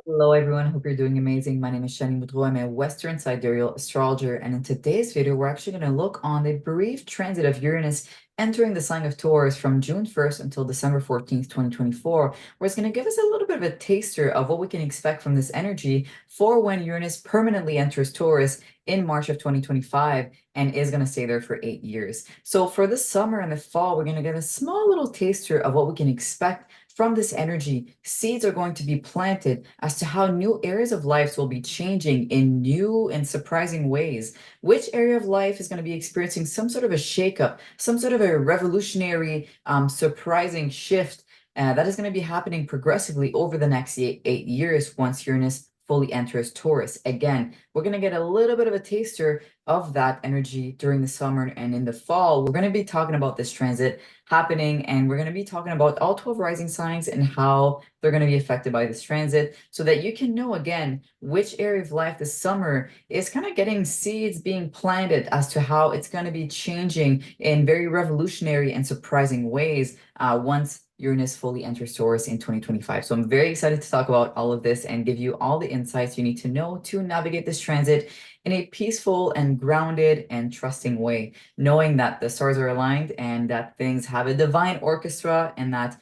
Hello everyone, hope you're doing amazing. My name is Shani Mudro. I'm a Western Sidereal Astrologer, and in today's video, we're actually going to look on the brief transit of Uranus entering the sign of Taurus from June 1st until December 14th, 2024, where it's going to give us a little bit of a taster of what we can expect from this energy for when Uranus permanently enters Taurus in March of 2025 and is going to stay there for 8 years. So for the summer and the fall, we're going to get a small little taster of what we can expect from this energy. Seeds are going to be planted as to how new areas of life will be changing in new and surprising ways. Which area of life is going to be experiencing some sort of a shakeup, some sort of a revolutionary, surprising shift that is going to be happening progressively over the next 8 years once Uranus fully enters Taurus. Again, we're going to get a little bit of a taster of that energy during the summer, and in the fall, we're going to be talking about this transit happening, and we're going to be talking about all 12 rising signs and how they're going to be affected by this transit so that you can know again which area of life this summer is kind of getting seeds being planted as to how it's going to be changing in very revolutionary and surprising ways once Uranus fully enters Taurus in 2025. So I'm very excited to talk about all of this and give you all the insights you need to know to navigate this transit in a peaceful and grounded and trusting way, knowing that the stars are aligned and that things have a divine orchestra, and that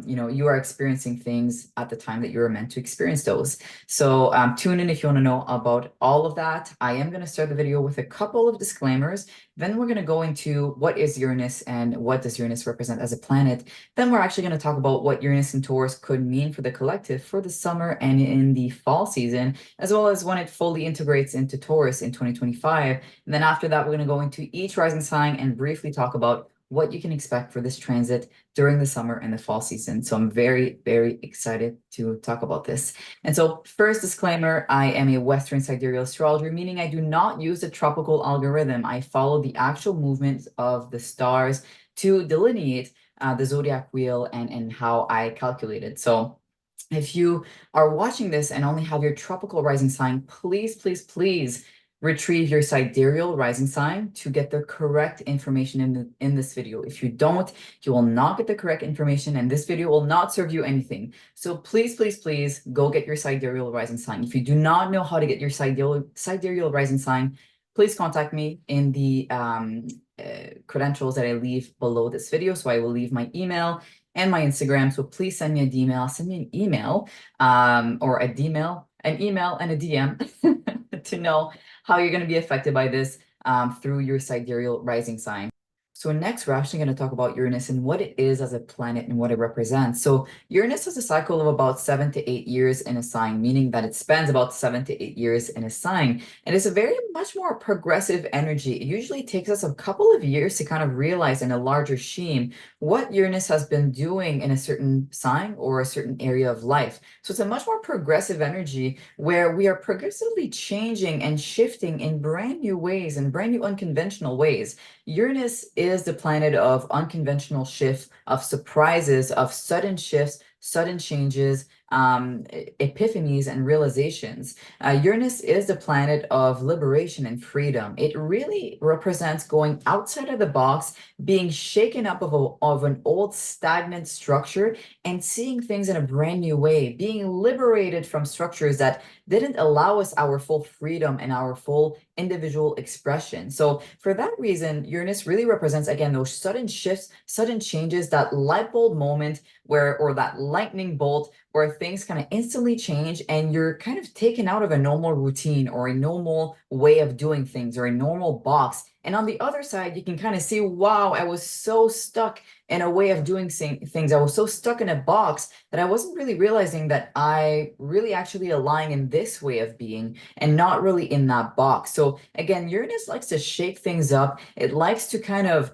you are experiencing things at the time that you were meant to experience those. So tune in if you want to know about all of that. I am going to start the video with a couple of disclaimers. Then we're going to go into what is Uranus and what does Uranus represent as a planet. Then we're actually going to talk about what Uranus and Taurus could mean for the collective for the summer and in the fall season, as well as when it fully integrates into Taurus in 2025. And then after that, we're going to go into each rising sign and briefly talk about what you can expect for this transit during the summer and the fall season. So I'm very, very excited to talk about this. And so first disclaimer, I am a Western Sidereal Astrologer, meaning I do not use the tropical algorithm. I follow the actual movement of the stars to delineate the zodiac wheel and how I calculate it. So if you are watching this and only have your tropical rising sign, please, please, please retrieve your sidereal rising sign to get the correct information in this video. If you don't, you will not get the correct information, and this video will not serve you anything. So please, please, please go get your sidereal rising sign. If you do not know how to get your sidereal rising sign, please contact me in the credentials that I leave below this video. So I will leave my email and my Instagram. So please send me an email or an email and a DM to know how you're going to be affected by this through your sidereal rising sign. So next, we're actually going to talk about Uranus and what it is as a planet and what it represents. So Uranus has a cycle of about 7 to 8 years in a sign, meaning that it spends about 7 to 8 years in a sign. And it's a very much more progressive energy. It usually takes us a couple of years to kind of realize in a larger scheme what Uranus has been doing in a certain sign or a certain area of life. So it's a much more progressive energy where we are progressively changing and shifting in brand new ways and brand new unconventional ways. Uranus is the planet of unconventional shifts, of surprises, of sudden shifts, sudden changes, epiphanies, and realizations. Uranus is the planet of liberation and freedom. It really represents going outside of the box, being shaken up of an old stagnant structure and seeing things in a brand new way, being liberated from structures that didn't allow us our full freedom and our full individual expression. So for that reason, Uranus really represents, again, those sudden shifts, sudden changes, that light bulb moment or that lightning bolt where things kind of instantly change and you're kind of taken out of a normal routine or a normal way of doing things or a normal box. And on the other side, you can kind of see, wow, I was so stuck in a way of doing things. I was so stuck in a box that I wasn't really realizing that I really actually align in this way of being and not really in that box. So again, Uranus likes to shake things up. It likes to kind of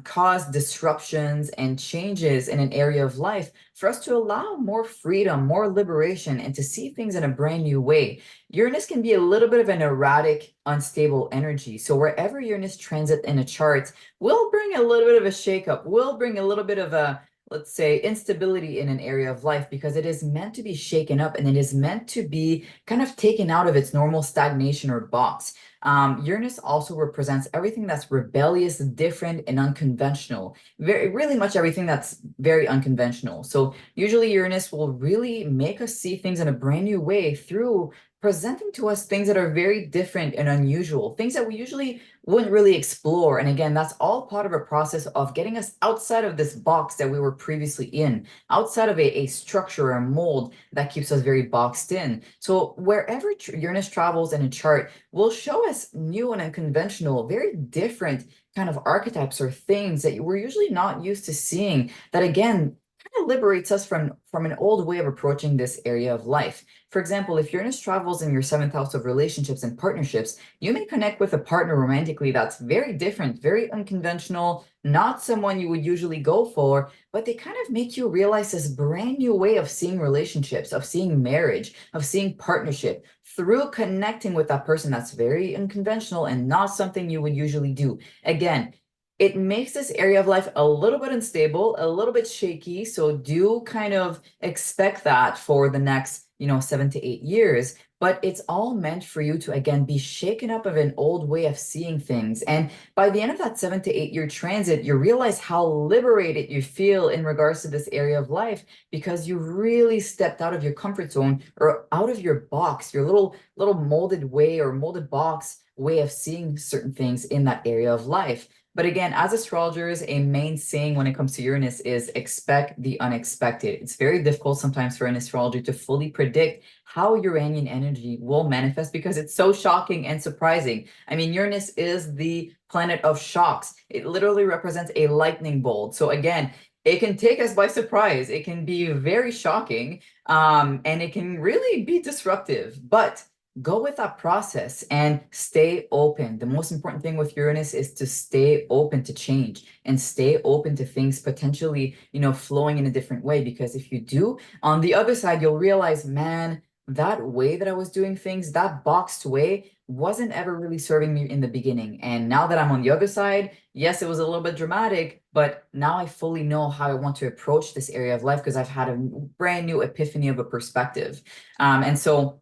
cause disruptions and changes in an area of life for us to allow more freedom, more liberation, and to see things in a brand new way. Uranus can be a little bit of an erratic, unstable energy. So wherever Uranus transit in a chart will bring a little bit of a shakeup, will bring a little bit of a, let's say, instability in an area of life, because it is meant to be shaken up and it is meant to be kind of taken out of its normal stagnation or box. Uranus also represents everything that's rebellious, different, and unconventional. Really much everything that's very unconventional. So usually Uranus will really make us see things in a brand new way through presenting to us things that are very different and unusual, things that we usually wouldn't really explore. And again, that's all part of a process of getting us outside of this box that we were previously in, outside of a structure or a mold that keeps us very boxed in. So wherever Uranus travels in a chart will show us new and unconventional, very different kind of archetypes or things that we're usually not used to seeing, that again kind of liberates us from an old way of approaching this area of life. For example, if Uranus travels in your seventh house of relationships and partnerships, you may connect with a partner romantically that's very different, very unconventional, not someone you would usually go for, but they kind of make you realize this brand new way of seeing relationships, of seeing marriage, of seeing partnership through connecting with that person that's very unconventional and not something you would usually do. Again, it makes this area of life a little bit unstable, a little bit shaky. So do kind of expect that for the next, 7 to 8 years. But it's all meant for you to, again, be shaken up of an old way of seeing things. And by the end of that 7 to 8 year transit, you realize how liberated you feel in regards to this area of life, because you really stepped out of your comfort zone or out of your box, your little molded way or molded box way of seeing certain things in that area of life. But again, as astrologers, a main saying when it comes to Uranus is expect the unexpected. It's very difficult sometimes for an astrologer to fully predict how Uranian energy will manifest because it's so shocking and surprising. I mean, Uranus is the planet of shocks. It literally represents a lightning bolt. So again, it can take us by surprise. It can be very shocking, and it can really be disruptive. But go with that process and stay open. The most important thing with Uranus is to stay open to change and stay open to things potentially, flowing in a different way. Because if you do, on the other side, you'll realize, man, that way that I was doing things, that boxed way, wasn't ever really serving me in the beginning. And now that I'm on the other side, yes, it was a little bit dramatic, but now I fully know how I want to approach this area of life because I've had a brand new epiphany of a perspective. And so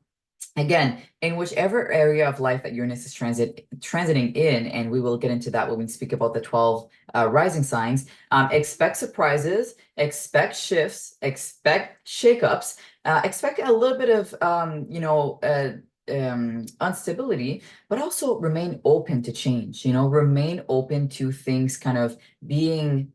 again, in whichever area of life that Uranus is transiting in, and we will get into that when we speak about the 12 rising signs, expect surprises, expect shifts, expect shakeups, expect a little bit of, instability, but also remain open to change, remain open to things kind of being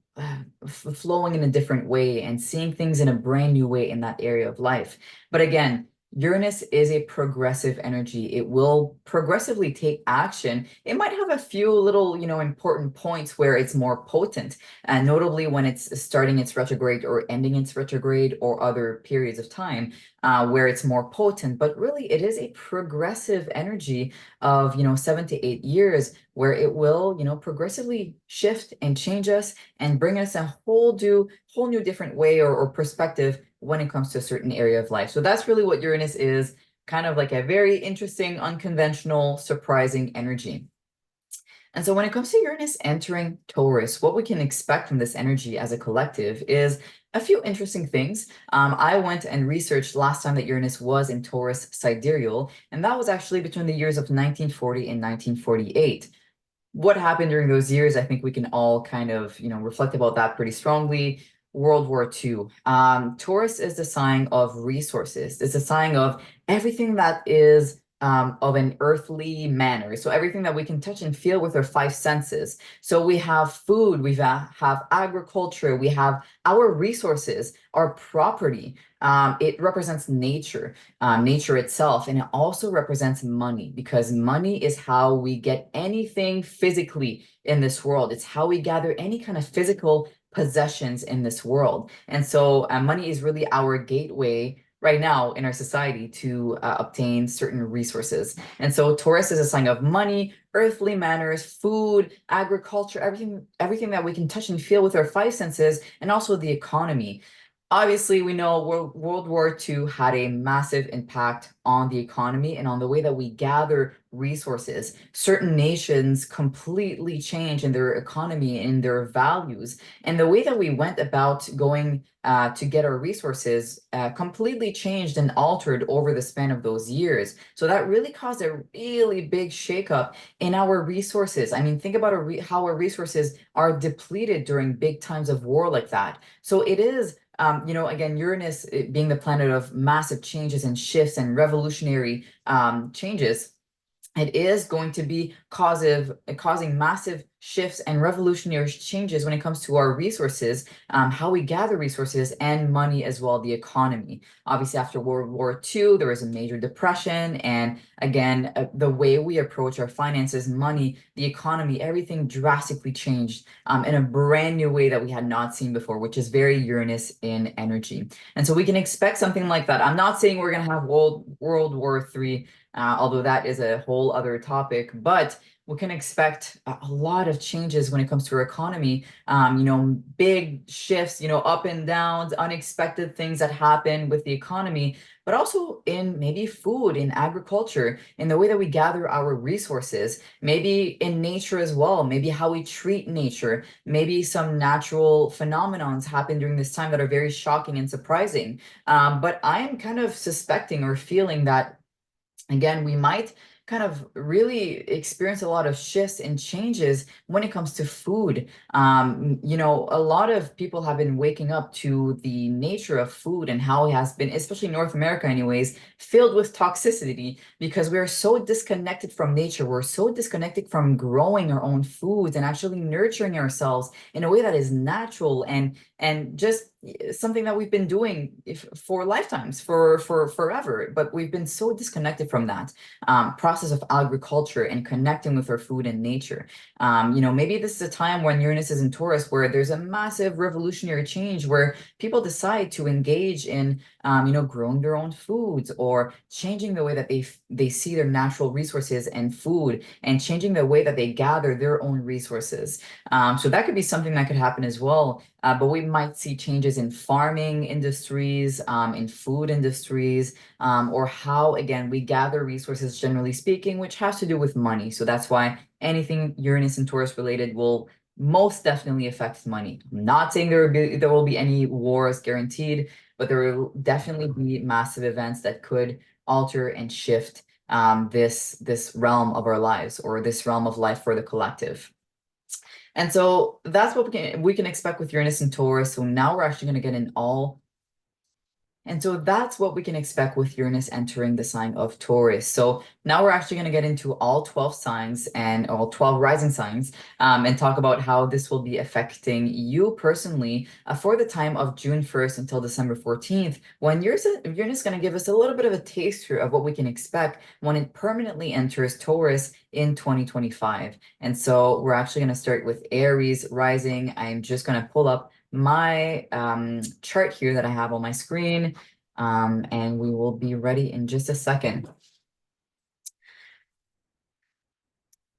flowing in a different way and seeing things in a brand new way in that area of life. But again, Uranus is a progressive energy. It will progressively take action. It might have a few little, important points where it's more potent, and notably when it's starting its retrograde or ending its retrograde or other periods of time where it's more potent. But really, it is a progressive energy of, 7 to 8 years where it will, progressively shift and change us and bring us a whole new different way or perspective when it comes to a certain area of life. So that's really what Uranus is, kind of like a very interesting, unconventional, surprising energy. And so when it comes to Uranus entering Taurus, what we can expect from this energy as a collective is a few interesting things. I went and researched last time that Uranus was in Taurus Sidereal, and that was actually between the years of 1940 and 1948. What happened during those years, I think we can all kind of, reflect about that pretty strongly. World War II. Taurus is the sign of resources. It's a sign of everything that is of an earthly manner. So everything that we can touch and feel with our five senses. So we have food, we have agriculture, we have our resources, our property. It represents nature, nature itself, and it also represents money, because money is how we get anything physically in this world. It's how we gather any kind of physical possessions in this world. And so money is really our gateway right now in our society to obtain certain resources. And so Taurus is a sign of money, earthly manners, food, agriculture, everything that we can touch and feel with our five senses, and also the economy. Obviously, we know World War II had a massive impact on the economy and on the way that we gather resources. Certain nations completely changed in their economy and their values, and the way that we went about going to get our resources completely changed and altered over the span of those years. So that really caused a really big shakeup in our resources. I mean, think about how our resources are depleted during big times of war like that. So it is again, Uranus being the planet of massive changes and shifts and revolutionary changes, it is going to be causing massive shifts and revolutionary changes when it comes to our resources, how we gather resources and money as well, the economy. Obviously, after World War II, there was a major depression. And again, the way we approach our finances, money, the economy, everything drastically changed in a brand new way that we had not seen before, which is very Uranus in energy. And so we can expect something like that. I'm not saying we're going to have World War III, although that is a whole other topic, but we can expect a lot of changes when it comes to our economy. Big shifts, up and downs, unexpected things that happen with the economy, but also in maybe food, in agriculture, in the way that we gather our resources, maybe in nature as well, maybe how we treat nature, maybe some natural phenomenons happen during this time that are very shocking and surprising. But I'm kind of suspecting or feeling that again, we might kind of really experience a lot of shifts and changes when it comes to food. A lot of people have been waking up to the nature of food and how it has been, especially North America anyways, filled with toxicity because we're so disconnected from nature. We're so disconnected from growing our own foods and actually nurturing ourselves in a way that is natural and just something that we've been doing for lifetimes, for forever, but we've been so disconnected from that process of agriculture and connecting with our food and nature. Maybe this is a time when Uranus is in Taurus where there's a massive revolutionary change where people decide to engage in growing their own foods or changing the way that they see their natural resources and food and changing the way that they gather their own resources. So that could be something that could happen as well. But we might see changes in farming industries, in food industries, or how, again, we gather resources, generally speaking, which has to do with money. So that's why anything Uranus and Taurus related will most definitely affect money. I'm not saying there will be any wars guaranteed, but there will definitely be massive events that could alter and shift this realm of our lives or this realm of life for the collective. And so that's what we can expect with Uranus and Taurus. So now we're actually going to get in all. And so that's what we can expect with Uranus entering the sign of Taurus. So now we're actually going to get into all 12 signs and all 12 rising signs and talk about how this will be affecting you personally for the time of June 1st until December 14th, when Uranus is going to give us a little bit of a taster of what we can expect when it permanently enters Taurus in 2025. And so we're actually going to start with Aries rising. I'm just going to pull up my chart here that I have on my screen, and we will be ready in just a second.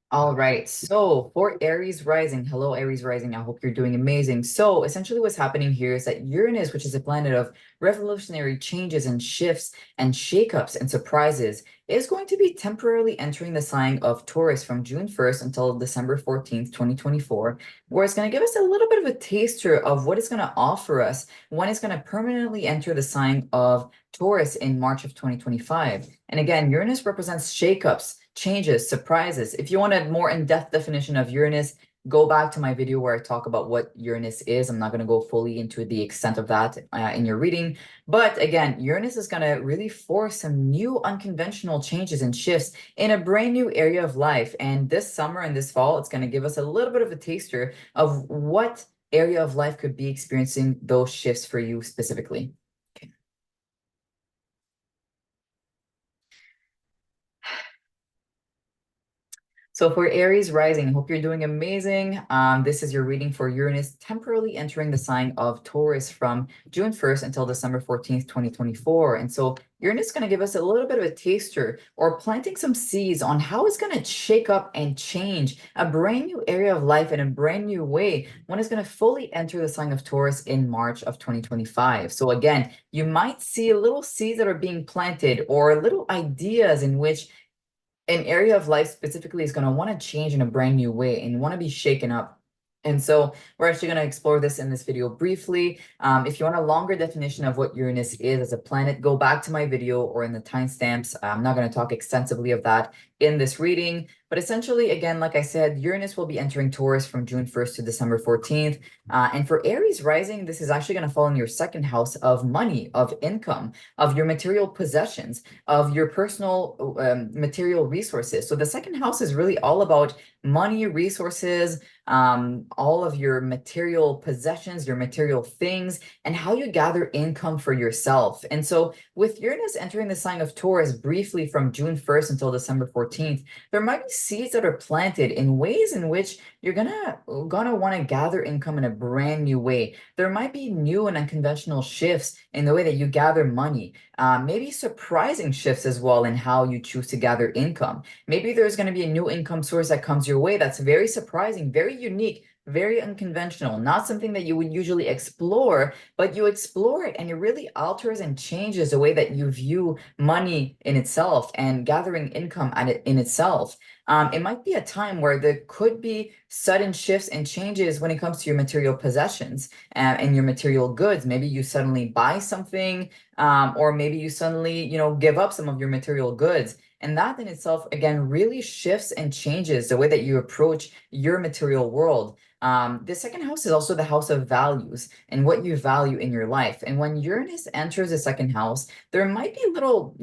All right, so for Aries rising, hello Aries rising, I hope you're doing amazing. So essentially what's happening here is that Uranus, which is a planet of revolutionary changes and shifts and shakeups and surprises, is going to be temporarily entering the sign of Taurus from June 1st until December 14th, 2024, where it's going to give us a little bit of a taster of what it's going to offer us when it's going to permanently enter the sign of Taurus in March of 2025. And again, Uranus represents shakeups, changes, surprises. If you want a more in-depth definition of Uranus, go back to my video where I talk about what Uranus is. I'm not going to go fully into the extent of that in your reading. But again, Uranus is going to really force some new unconventional changes and shifts in a brand new area of life. And this summer and this fall, it's going to give us a little bit of a taster of what area of life could be experiencing those shifts for you specifically. So for Aries rising, I hope you're doing amazing. This is your reading for Uranus temporarily entering the sign of Taurus from June 1st until December 14th, 2024. And so Uranus is going to give us a little bit of a taster or planting some seeds on how it's going to shake up and change a brand new area of life in a brand new way when it's going to fully enter the sign of Taurus in March of 2025. So again, you might see little seeds that are being planted or little ideas in which an area of life specifically is going to want to change in a brand new way and want to be shaken up. And so we're actually going to explore this in this video briefly. If you want a longer definition of what Uranus is as a planet, go back to my video or in the timestamps. I'm not going to talk extensively of that in this reading. But essentially, again, like I said, Uranus will be entering Taurus from June 1st to December 14th. And for Aries rising, this is actually going to fall in your second house of money, of income, of your material possessions, of your personal material resources. So the second house is really all about money, resources, all of your material possessions, your material things, and how you gather income for yourself. And so with Uranus entering the sign of Taurus briefly from June 1st until December 14th, there might be seeds that are planted in ways in which you're gonna want to gather income in a brand new way. There might be new and unconventional shifts in the way that you gather money. Maybe surprising shifts as well in how you choose to gather income. Maybe there's going to be a new income source that comes your way that's very surprising, very unique, very unconventional, not something that you would usually explore, but you explore it and it really alters and changes the way that you view money in itself and gathering income in itself. It might be a time where there could be sudden shifts and changes when it comes to your material possessions and your material goods. Maybe you suddenly buy something, or maybe you suddenly, give up some of your material goods. And that in itself, again, really shifts and changes the way that you approach your material world. The second house is also the house of values and what you value in your life. And when Uranus enters the second house, there might be little,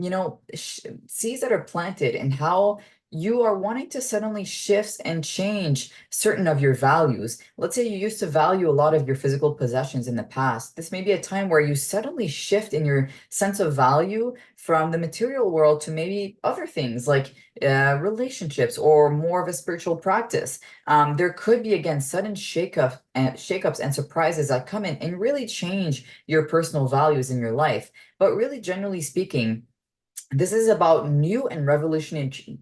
seeds that are planted in how you are wanting to suddenly shift and change certain of your values. Let's say you used to value a lot of your physical possessions in the past. This may be a time where you suddenly shift in your sense of value from the material world to maybe other things like relationships or more of a spiritual practice. There could be, again, sudden shakeups and surprises that come in and really change your personal values in your life. But really, generally speaking, this is about new and revolutionary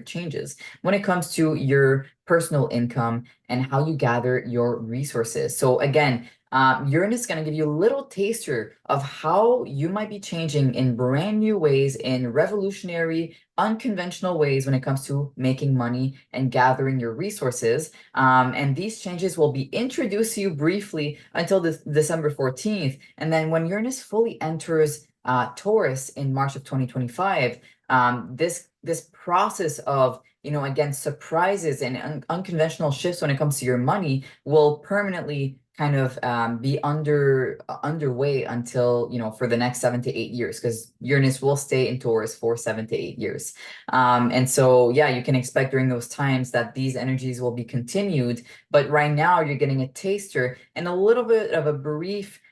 changes when it comes to your personal income and how you gather your resources. So again, Uranus is going to give you a little taster of how you might be changing in brand new ways, in revolutionary, unconventional ways when it comes to making money and gathering your resources. And these changes will be introduced to you briefly until December 14th. And then when Uranus fully enters Taurus in March of 2025, this process of, again, surprises and unconventional shifts when it comes to your money will permanently kind of be underway until, for the next 7 to 8 years, because Uranus will stay in Taurus for 7 to 8 years. And so, yeah, you can expect during those times that these energies will be continued. But right now, you're getting a taster and a little bit of a brief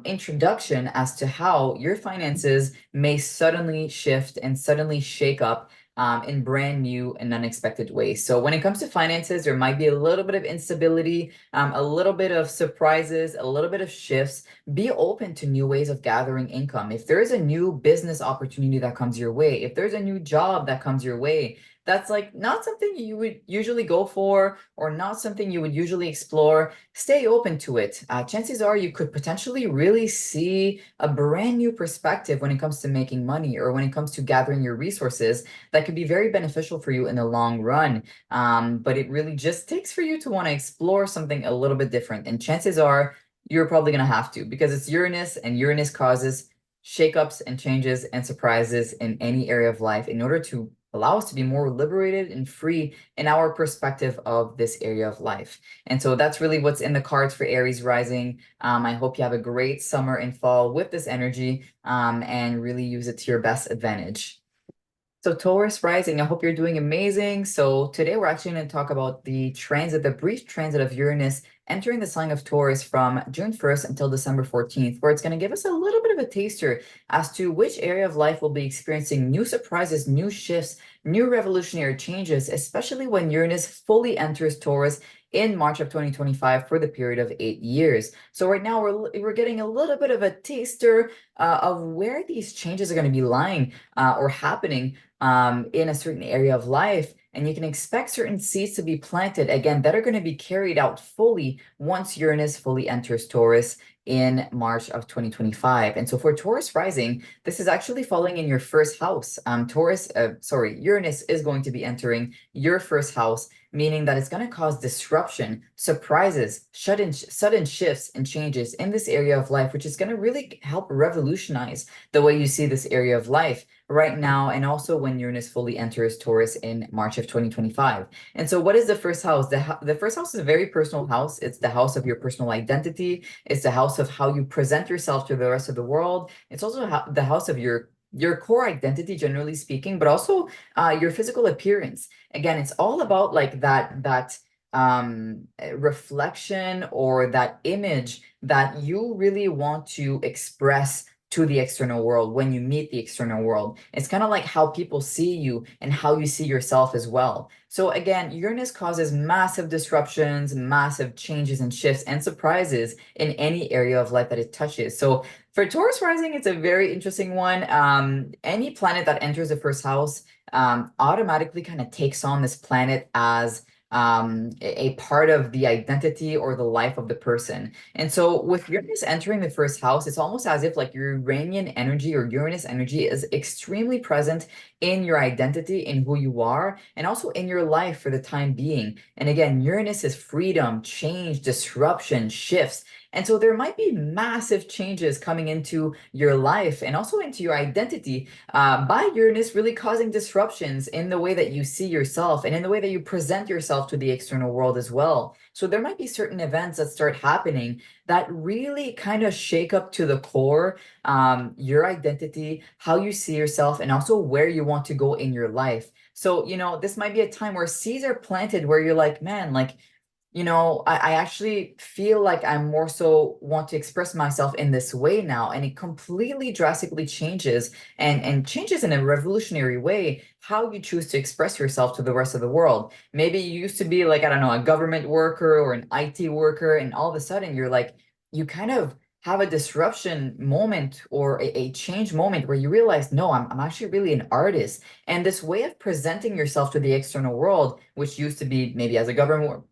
introduction as to how your finances may suddenly shift and suddenly shake up in brand new and unexpected ways. So when it comes to finances, there might be a little bit of instability, a little bit of surprises, a little bit of shifts. Be open to new ways of gathering income. If there is a new business opportunity that comes your way, if there's a new job that comes your way, that's like not something you would usually go for or not something you would usually explore, stay open to it. Chances are you could potentially really see a brand new perspective when it comes to making money or when it comes to gathering your resources that could be very beneficial for you in the long run. But it really just takes for you to want to explore something a little bit different. And chances are you're probably going to have to, because it's Uranus and Uranus causes shakeups and changes and surprises in any area of life in order to allow us to be more liberated and free in our perspective of this area of life. And so that's really what's in the cards for Aries rising. I hope you have a great summer and fall with this energy and really use it to your best advantage. So Taurus rising, I hope you're doing amazing. So today we're actually going to talk about the brief transit of Uranus entering the sign of Taurus from June 1st until December 14th, where it's going to give us a little bit of a taster as to which area of life will be experiencing new surprises, new shifts, new revolutionary changes, especially when Uranus fully enters Taurus in March of 2025 for the period of 8 years. So right now we're getting a little bit of a taster of where these changes are going to be lying or happening in a certain area of life. And you can expect certain seeds to be planted, again, that are going to be carried out fully once Uranus fully enters Taurus in March of 2025. And so for Taurus rising, this is actually falling in your first house. Uranus is going to be entering your first house, meaning that it's going to cause disruption, surprises, sudden shifts and changes in this area of life, which is going to really help revolutionize the way you see this area of life right now, and also when Uranus fully enters Taurus in March of 2025. And so what is the first house? The first house is a very personal house. It's the house of your personal identity. It's the house of how you present yourself to the rest of the world. It's also the house of your core identity, generally speaking, but also your physical appearance. Again, it's all about like that reflection or that image that you really want to express to the external world when you meet the external world. It's kind of like how people see you and how you see yourself as well. So again, Uranus causes massive disruptions, massive changes and shifts and surprises in any area of life that it touches. So for Taurus rising, it's a very interesting one. Any planet that enters the first house automatically kind of takes on this planet as a part of the identity or the life of the person. And so with Uranus entering the first house, it's almost as if like your Uranian energy or Uranus energy is extremely present in your identity, in who you are, and also in your life for the time being. And again, Uranus is freedom, change, disruption, shifts. And so there might be massive changes coming into your life and also into your identity by Uranus really causing disruptions in the way that you see yourself and in the way that you present yourself to the external world as well. So there might be certain events that start happening that really kind of shake up to the core your identity, how you see yourself, and also where you want to go in your life. So, this might be a time where seeds are planted where you're like, man, like, I actually feel like I more so want to express myself in this way now. And it completely drastically changes and changes in a revolutionary way how you choose to express yourself to the rest of the world. Maybe you used to be like, I don't know, a government worker or an IT worker, and all of a sudden you're like, you kind of have a disruption moment or a change moment where you realize, no, I'm actually really an artist. And this way of presenting yourself to the external world, which used to be maybe as a government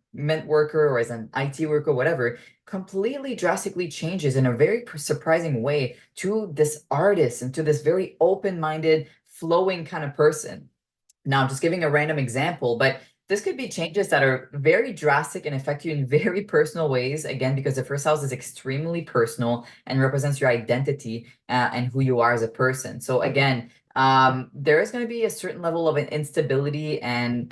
worker or as an IT worker, whatever, completely drastically changes in a very surprising way to this artist and to this very open-minded, flowing kind of person. Now, I'm just giving a random example, but this could be changes that are very drastic and affect you in very personal ways, again, because the first house is extremely personal and represents your identity and who you are as a person. So again, there is going to be a certain level of an instability and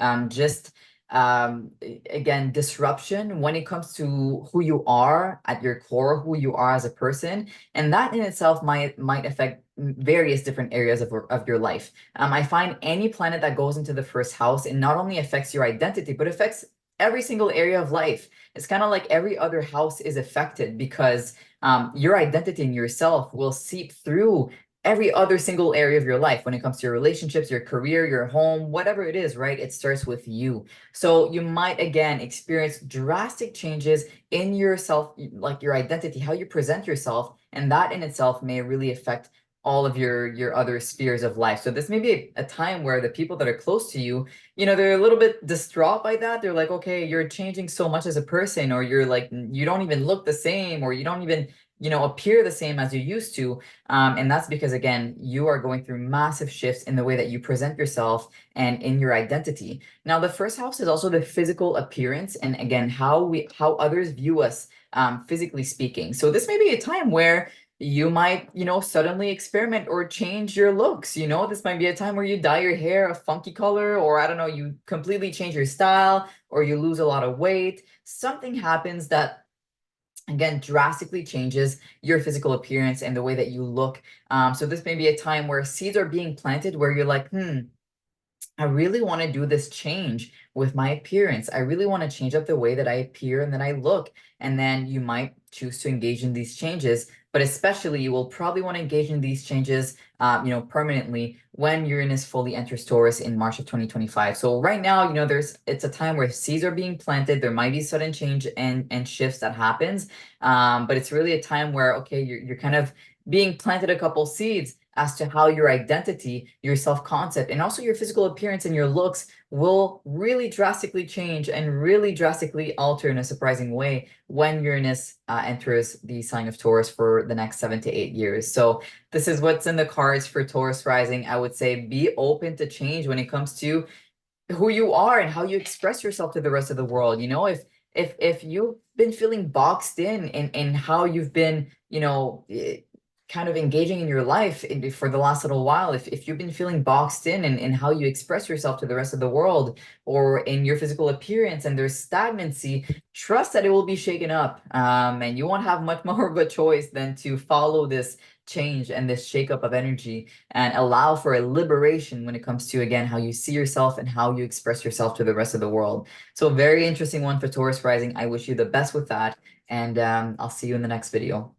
again, disruption when it comes to who you are at your core, who you are as a person. And that in itself might affect various different areas of your life. I find any planet that goes into the first house, it not only affects your identity, but affects every single area of life. It's kind of like every other house is affected because your identity and yourself will seep through every other single area of your life when it comes to your relationships, your career, your home, whatever it is, right? It starts with you. So you might, again, experience drastic changes in yourself, like your identity, how you present yourself, and that in itself may really affect all of your other spheres of life. So this may be a time where the people that are close to you, they're a little bit distraught by that. They're like, okay, you're changing so much as a person, or you're like, you don't even look the same, or you don't even appear the same as you used to. And that's because, again, you are going through massive shifts in the way that you present yourself and in your identity. Now, the first house is also the physical appearance, and again, how others view us, physically speaking. So this may be a time where you might, suddenly experiment or change your looks. This might be a time where you dye your hair a funky color, or I don't know, you completely change your style, or you lose a lot of weight. Something happens that, again, drastically changes your physical appearance and the way that you look. So this may be a time where seeds are being planted where you're like, I really want to do this change with my appearance. I really want to change up the way that I appear and that I look. And then you might choose to engage in these changes, but especially you will probably want to engage in these changes, permanently when Uranus fully enters Taurus in March of 2025. So right now, it's a time where seeds are being planted. There might be sudden change and shifts that happens, but it's really a time where, okay, you're kind of being planted a couple seeds as to how your identity, your self-concept, and also your physical appearance and your looks will really drastically change and really drastically alter in a surprising way when Uranus enters the sign of Taurus for the next 7 to 8 years. So this is what's in the cards for Taurus rising. I would say be open to change when it comes to who you are and how you express yourself to the rest of the world. If you've been feeling boxed in how you've been, kind of engaging in your life for the last little while, if you've been feeling boxed in how you express yourself to the rest of the world or in your physical appearance and there's stagnancy, trust that it will be shaken up, and you won't have much more of a choice than to follow this change and this shakeup of energy and allow for a liberation when it comes to, again, how you see yourself and how you express yourself to the rest of the world. So very interesting one for Taurus rising. I wish you the best with that, and I'll see you in the next video.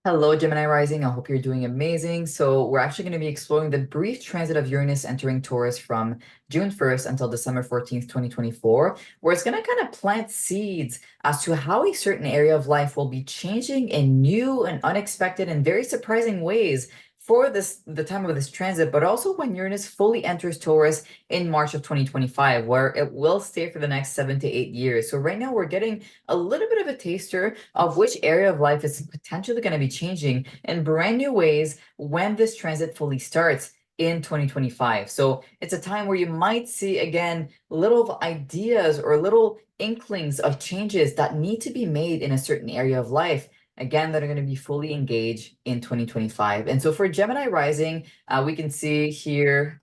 Hello, Gemini rising. I hope you're doing amazing. So we're actually going to be exploring the brief transit of Uranus entering Taurus from June 1st until December 14th, 2024, where it's going to kind of plant seeds as to how a certain area of life will be changing in new and unexpected and very surprising ways for the time of this transit, but also when Uranus fully enters Taurus in March of 2025, where it will stay for the next 7 to 8 years. So right now we're getting a little bit of a taster of which area of life is potentially going to be changing in brand new ways when this transit fully starts in 2025. So it's a time where you might see, again, little ideas or little inklings of changes that need to be made in a certain area of life, again, that are going to be fully engaged in 2025. And so for Gemini rising, we can see here,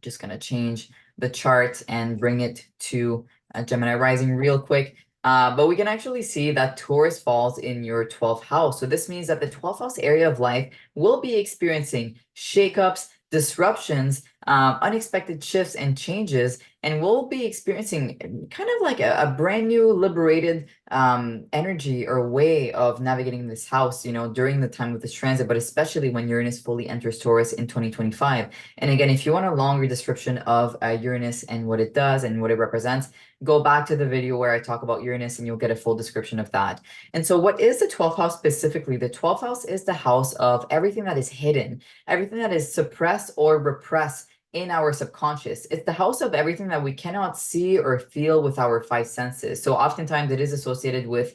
just going to change the chart and bring it to Gemini rising real quick. But we can actually see that Taurus falls in your 12th house. So this means that the 12th house area of life will be experiencing shakeups, disruptions, unexpected shifts and changes, and we'll be experiencing kind of like a brand new liberated energy or way of navigating this house, during the time of this transit, but especially when Uranus fully enters Taurus in 2025. And again, if you want a longer description of Uranus and what it does and what it represents, go back to the video where I talk about Uranus and you'll get a full description of that. And so what is the 12th house specifically? The 12th house is the house of everything that is hidden, everything that is suppressed or repressed in our subconscious. It's the house of everything that we cannot see or feel with our five senses. So oftentimes it is associated with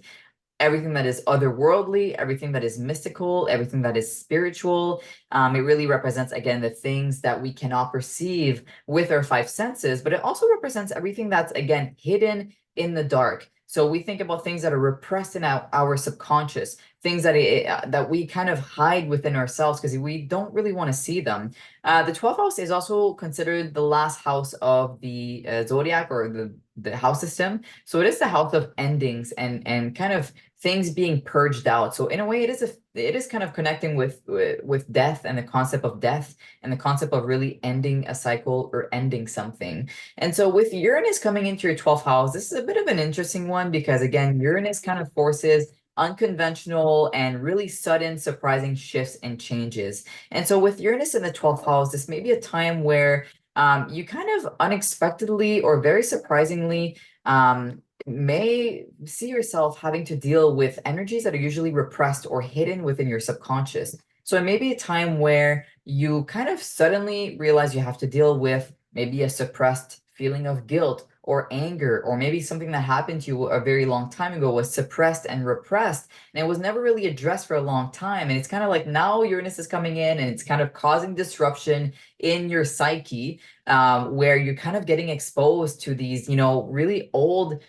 everything that is otherworldly, everything that is mystical, everything that is spiritual. It really represents, again, the things that we cannot perceive with our five senses, but it also represents everything that's, again, hidden in the dark. So we think about things that are repressed in our subconscious, things that we kind of hide within ourselves because we don't really want to see them. The 12th house is also considered the last house of the zodiac or the house system. So it is the house of endings and kind of things being purged out. So in a way, it is kind of connecting with death and the concept of death and the concept of really ending a cycle or ending something. And so with Uranus coming into your 12th house, this is a bit of an interesting one because, again, Uranus kind of forces unconventional and really sudden, surprising shifts and changes. And so with Uranus in the 12th house, this may be a time where you kind of unexpectedly or very surprisingly may see yourself having to deal with energies that are usually repressed or hidden within your subconscious. So it may be a time where you kind of suddenly realize you have to deal with maybe a suppressed feeling of guilt or anger, or maybe something that happened to you a very long time ago was suppressed and repressed, and it was never really addressed for a long time. And it's kind of like now Uranus is coming in and it's kind of causing disruption in your psyche, where you're kind of getting exposed to these, really old,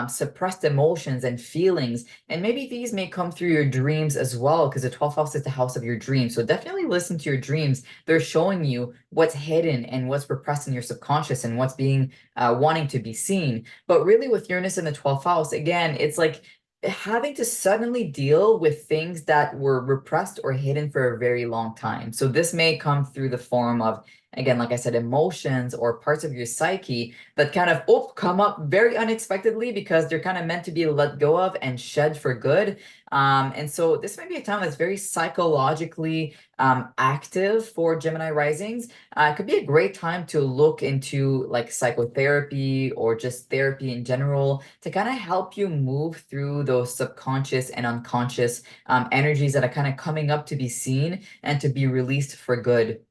suppressed emotions and feelings. And maybe these may come through your dreams as well, because the 12th house is the house of your dreams. So definitely listen to your dreams. They're showing you what's hidden and what's repressed in your subconscious and what's being wanting to be seen. But really with Uranus in the 12th house, again, it's like having to suddenly deal with things that were repressed or hidden for a very long time. So this may come through the form of again, like I said, emotions or parts of your psyche that kind of come up very unexpectedly because they're kind of meant to be let go of and shed for good. And so this might be a time that's very psychologically active for Gemini risings. It could be a great time to look into like psychotherapy or just therapy in general to kind of help you move through those subconscious and unconscious energies that are kind of coming up to be seen and to be released for good.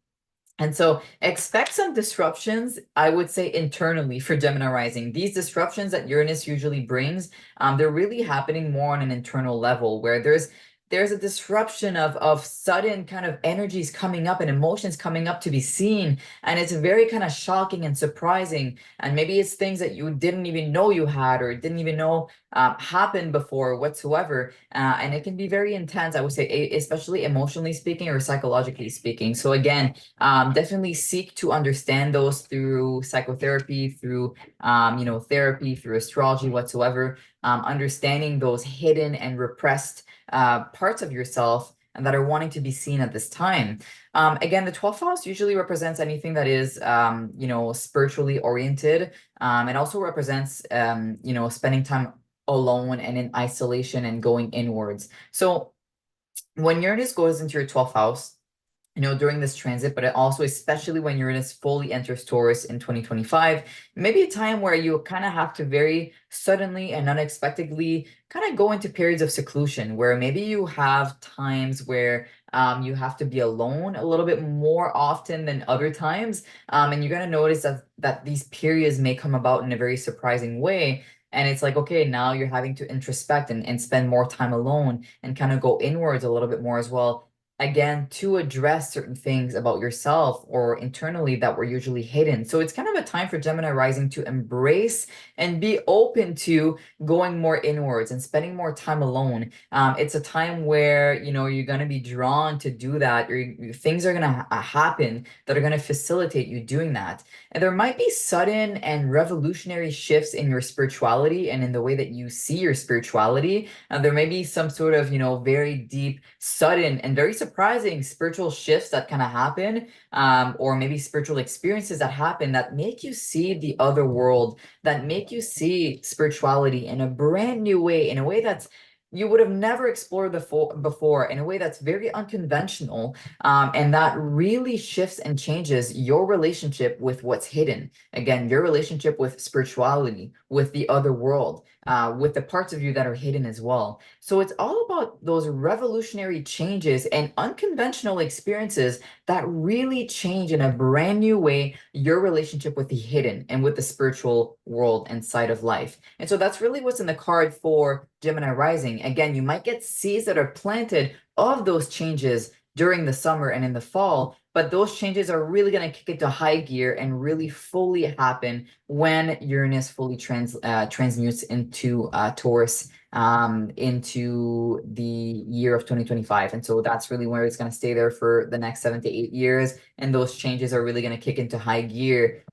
And so expect some disruptions, I would say, internally for Gemini rising. These disruptions that Uranus usually brings, they're really happening more on an internal level where there's a disruption of sudden kind of energies coming up and emotions coming up to be seen. And it's very kind of shocking and surprising. And maybe it's things that you didn't even know you had or didn't even know happened before whatsoever. And it can be very intense, I would say, especially emotionally speaking or psychologically speaking. So again, definitely seek to understand those through psychotherapy, through therapy, through astrology, whatsoever. Understanding those hidden and repressed parts of yourself and that are wanting to be seen at this time. Again, the 12th house usually represents anything that is, spiritually oriented. It also represents, spending time alone and in isolation and going inwards. So when Uranus goes into your 12th house, during this transit, but also especially when Uranus fully enters Taurus in 2025, maybe a time where you kind of have to very suddenly and unexpectedly kind of go into periods of seclusion, where maybe you have times where you have to be alone a little bit more often than other times. And you're going to notice that these periods may come about in a very surprising way. And it's like, okay, now you're having to introspect and spend more time alone and kind of go inwards a little bit more as well, again, to address certain things about yourself or internally that were usually hidden. So it's kind of a time for Gemini rising to embrace and be open to going more inwards and spending more time alone. It's a time where, you're going to be drawn to do that. Things are going to happen that are going to facilitate you doing that. And there might be sudden and revolutionary shifts in your spirituality and in the way that you see your spirituality. There may be some sort of, very deep, sudden, and very surprising spiritual shifts that kind of happen, or maybe spiritual experiences that happen that make you see the other world, that make you see spirituality in a brand new way, in a way that's you would have never explored before, in a way that's very unconventional, and that really shifts and changes your relationship with what's hidden. Again, your relationship with spirituality, with the other world, with the parts of you that are hidden as well. So it's all about those revolutionary changes and unconventional experiences that really change in a brand new way your relationship with the hidden and with the spiritual world and side of life. And so that's really what's in the card for Gemini rising. Again, you might get seeds that are planted of those changes during the summer and in the fall, but those changes are really going to kick into high gear and really fully happen when Uranus fully transmutes into Taurus into the year of 2025. And so that's really where it's going to stay there for the next 7 to 8 years. And those changes are really going to kick into high gear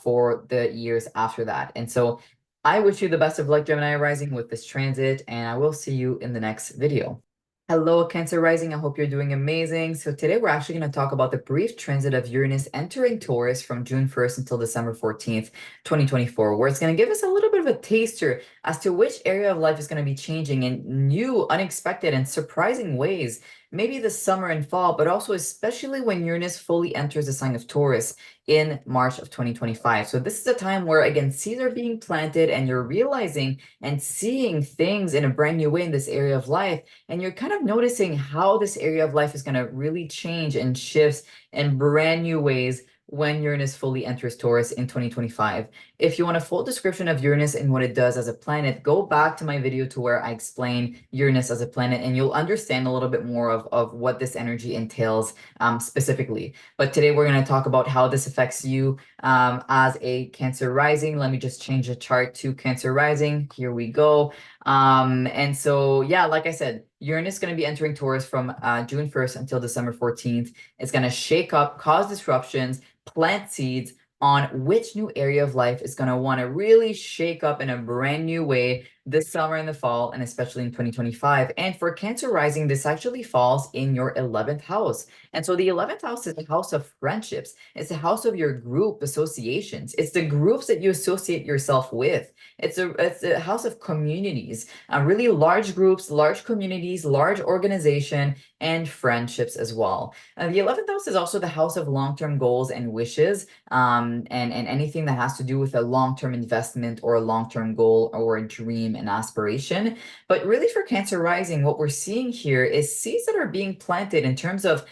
for the years after that. And so I wish you the best of luck, Gemini rising, with this transit, and I will see you in the next video. Hello, Cancer rising. I hope you're doing amazing. So today we're actually going to talk about the brief transit of Uranus entering Taurus from June 1st until December 14th, 2024, where it's going to give us a little bit of a taster as to which area of life is going to be changing in new, unexpected, and surprising ways. Maybe this summer and fall, but also especially when Uranus fully enters the sign of Taurus in March of 2025. So this is a time where, again, seeds are being planted and you're realizing and seeing things in a brand new way in this area of life. And you're kind of noticing how this area of life is going to really change and shifts in brand new ways when Uranus fully enters Taurus in 2025. If you want a full description of Uranus and what it does as a planet, go back to my video to where I explain Uranus as a planet, and you'll understand a little bit more of what this energy entails specifically. But today we're going to talk about how this affects you as a Cancer rising. Let me just change the chart to Cancer rising. Here we go. And so, yeah, like I said, Uranus is going to be entering Taurus from June 1st until December 14th. It's going to shake up, cause disruptions, plant seeds on which new area of life is going to want to really shake up in a brand new way this summer and the fall, and especially in 2025. And for Cancer rising, this actually falls in your 11th house. And so the 11th house is the house of friendships. It's the house of your group associations. It's the groups that you associate yourself with. It's a house of communities, really large groups, large communities, large organization, and friendships as well. The 11th house is also the house of long-term goals and wishes, and anything that has to do with a long-term investment or a long-term goal or a dream and aspiration. But really for Cancer rising, what we're seeing here is seeds that are being planted in terms of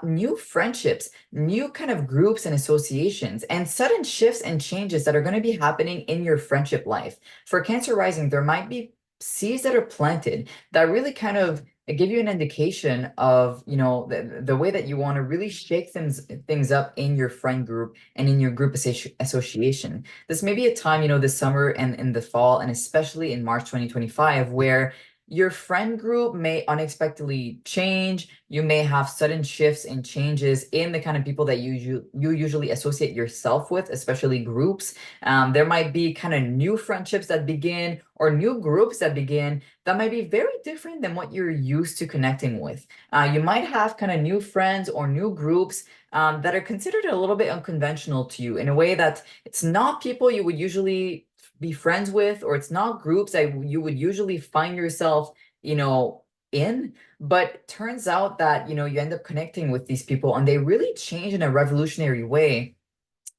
new friendships, new kind of groups and associations, and sudden shifts and changes that are going to be happening in your friendship life. For Cancer rising, there might be seeds that are planted that really kind of give you an indication of, the way that you want to really shake things up in your friend group and in your group association. This may be a time, this summer and in the fall, and especially in March 2025, where your friend group may unexpectedly change. You may have sudden shifts and changes in the kind of people that you usually associate yourself with, especially groups. There might be kind of new friendships that begin or new groups that begin that might be very different than what you're used to connecting with. You might have kind of new friends or new groups that are considered a little bit unconventional to you in a way that it's not people you would usually be friends with, or it's not groups that you would usually find yourself, in. But turns out that, you end up connecting with these people and they really change in a revolutionary way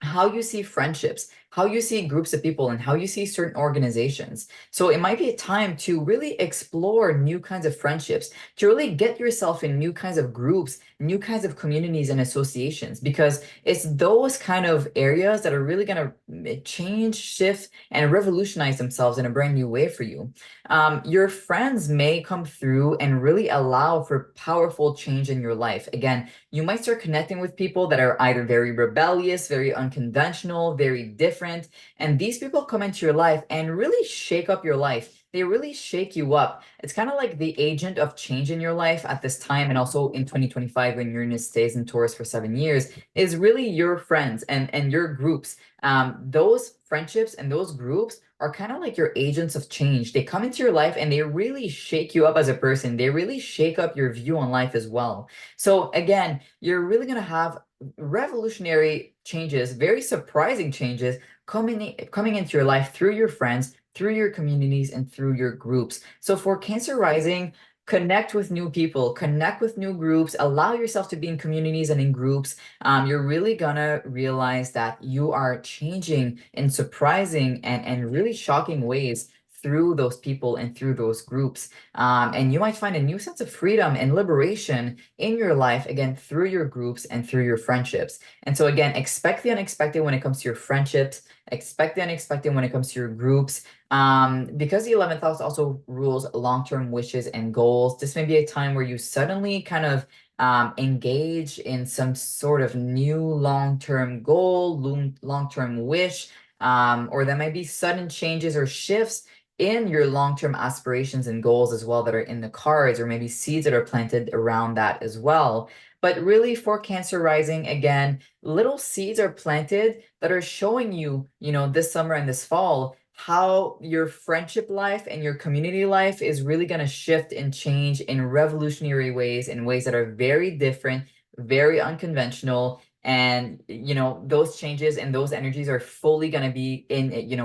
how you see friendships, how you see groups of people, and how you see certain organizations. So it might be a time to really explore new kinds of friendships, to really get yourself in new kinds of groups, new kinds of communities and associations, because it's those kind of areas that are really going to change, shift, and revolutionize themselves in a brand new way for you. Your friends may come through and really allow for powerful change in your life. Again, you might start connecting with people that are either very rebellious, very unconventional, very different. And these people come into your life and really shake up your life. They really shake you up. It's kind of like the agent of change in your life at this time, and also in 2025 when Uranus stays in Taurus for 7 years, is really your friends and your groups. Those friendships and those groups are kind of like your agents of change. They come into your life and they really shake you up as a person. They really shake up your view on life as well. So again, you're really going to have revolutionary changes, very surprising changes coming into your life through your friends, through your communities, and through your groups. So for Cancer rising, connect with new people, connect with new groups, allow yourself to be in communities and in groups. You're really gonna realize that you are changing in surprising and really shocking ways through those people and through those groups. And you might find a new sense of freedom and liberation in your life, again, through your groups and through your friendships. And so again, expect the unexpected when it comes to your friendships, expect the unexpected when it comes to your groups. Because the 11th house also rules long-term wishes and goals, this may be a time where you suddenly kind of engage in some sort of new long-term goal, long-term wish, or there might be sudden changes or shifts in your long-term aspirations and goals as well that are in the cards, or maybe seeds that are planted around that as well. But really for Cancer rising, again, little seeds are planted that are showing you, this summer and this fall, how your friendship life and your community life is really going to shift and change in revolutionary ways, in ways that are very different, very unconventional. And, those changes and those energies are fully going to be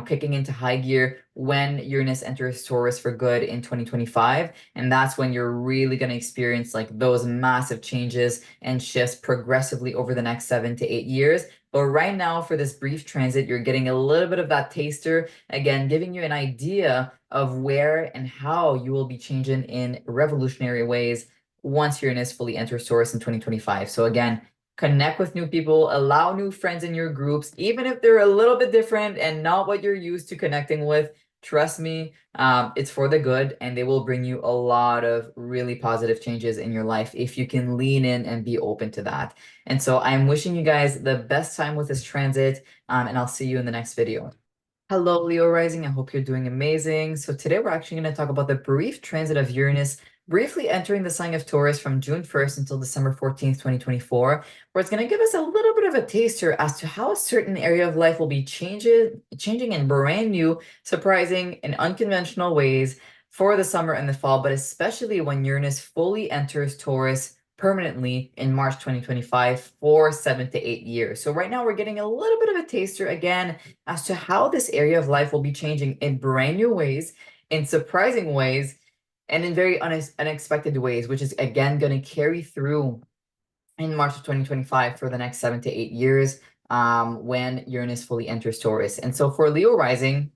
kicking into high gear when Uranus enters Taurus for good in 2025. And that's when you're really going to experience like those massive changes and shifts progressively over the next 7 to 8 years. But right now, for this brief transit, you're getting a little bit of that taster, again, giving you an idea of where and how you will be changing in revolutionary ways once Uranus fully enters Taurus in 2025. So again, connect with new people, allow new friends in your groups, even if they're a little bit different and not what you're used to connecting with. Trust me, it's for the good, and they will bring you a lot of really positive changes in your life if you can lean in and be open to that. And so I'm wishing you guys the best time with this transit, and I'll see you in the next video. Hello, Leo rising. I hope you're doing amazing. So today we're actually going to talk about the brief transit of Uranus briefly entering the sign of Taurus from June 1st until December 14th, 2024, where it's going to give us a little bit of a taster as to how a certain area of life will be changing in brand new, surprising, and unconventional ways for the summer and the fall, but especially when Uranus fully enters Taurus permanently in March 2025 for 7 to 8 years. So right now we're getting a little bit of a taster again as to how this area of life will be changing in brand new ways, in surprising ways, and in very unexpected ways, which is again going to carry through in March of 2025 for the next 7 to 8 years, when Uranus fully enters Taurus. And so for Leo rising,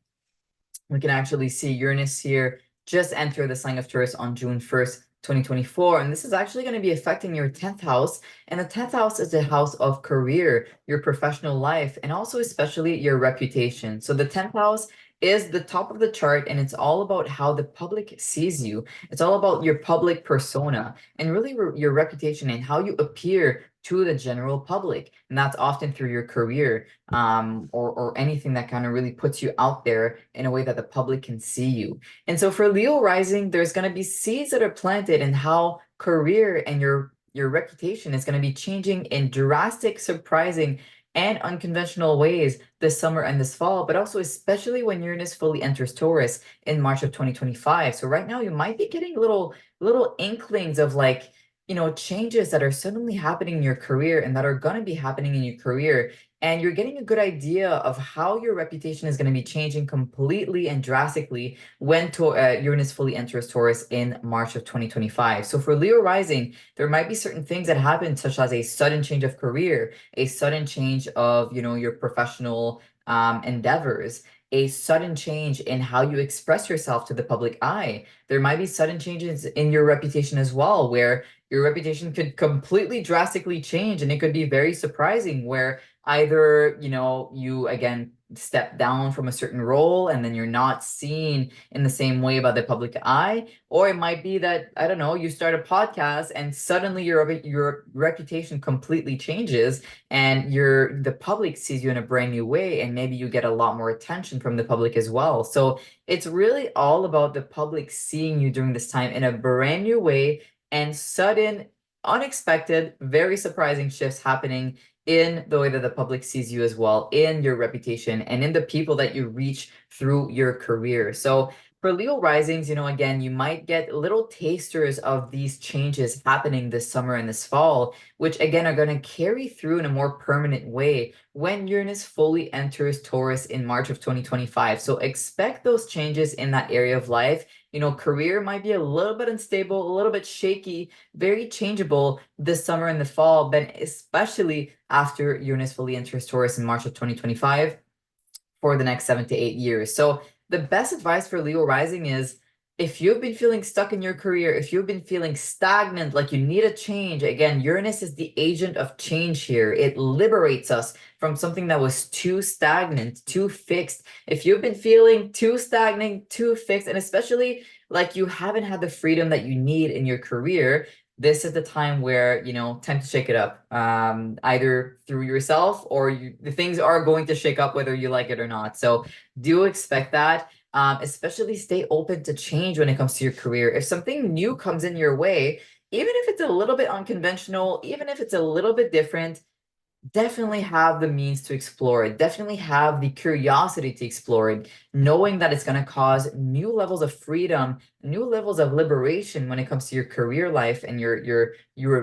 we can actually see Uranus here just enter the sign of Taurus on June 1st, 2024. And this is actually going to be affecting your 10th house. And the 10th house is the house of career, your professional life, and also especially your reputation. So the 10th house is the top of the chart, and it's all about how the public sees you. It's all about your public persona and really your reputation and how you appear to the general public. And that's often through your career, or anything that kind of really puts you out there in a way that the public can see you. And so for Leo rising, there's going to be seeds that are planted in how career and your reputation is going to be changing in drastic, surprising, and unconventional ways this summer and this fall, but also especially when Uranus fully enters Taurus in March of 2025. So right now you might be getting little inklings of like, changes that are suddenly happening in your career and that are going to be happening in your career. And you're getting a good idea of how your reputation is going to be changing completely and drastically when Uranus fully enters Taurus in March of 2025. So for Leo rising, there might be certain things that happen, such as a sudden change of career, a sudden change of, your professional endeavors, a sudden change in how you express yourself to the public eye. There might be sudden changes in your reputation as well, where your reputation could completely drastically change, and it could be very surprising, where either, you again step down from a certain role and then you're not seen in the same way by the public eye, or it might be that, I don't know, you start a podcast and suddenly your reputation completely changes and the public sees you in a brand new way, and maybe you get a lot more attention from the public as well. So it's really all about the public seeing you during this time in a brand new way, and sudden, unexpected, very surprising shifts happening in the way that the public sees you as well, in your reputation, and in the people that you reach through your career. So for Leo risings, again, you might get little tasters of these changes happening this summer and this fall, which again are going to carry through in a more permanent way when Uranus fully enters Taurus in March of 2025. So expect those changes in that area of life. Career might be a little bit unstable, a little bit shaky, very changeable this summer and the fall, but especially after Uranus fully enters Taurus in March of 2025 for the next 7 to 8 years. So the best advice for Leo rising is, if you've been feeling stuck in your career, if you've been feeling stagnant, like you need a change, again, Uranus is the agent of change here. It liberates us from something that was too stagnant, too fixed. If you've been feeling too stagnant, too fixed, and especially like you haven't had the freedom that you need in your career, this is the time where, time to shake it up, either through yourself, or the things are going to shake up whether you like it or not. So do expect that. Especially stay open to change when it comes to your career. If something new comes in your way, even if it's a little bit unconventional, even if it's a little bit different, definitely have the means to explore it. Definitely have the curiosity to explore it, knowing that it's going to cause new levels of freedom, new levels of liberation when it comes to your career life and your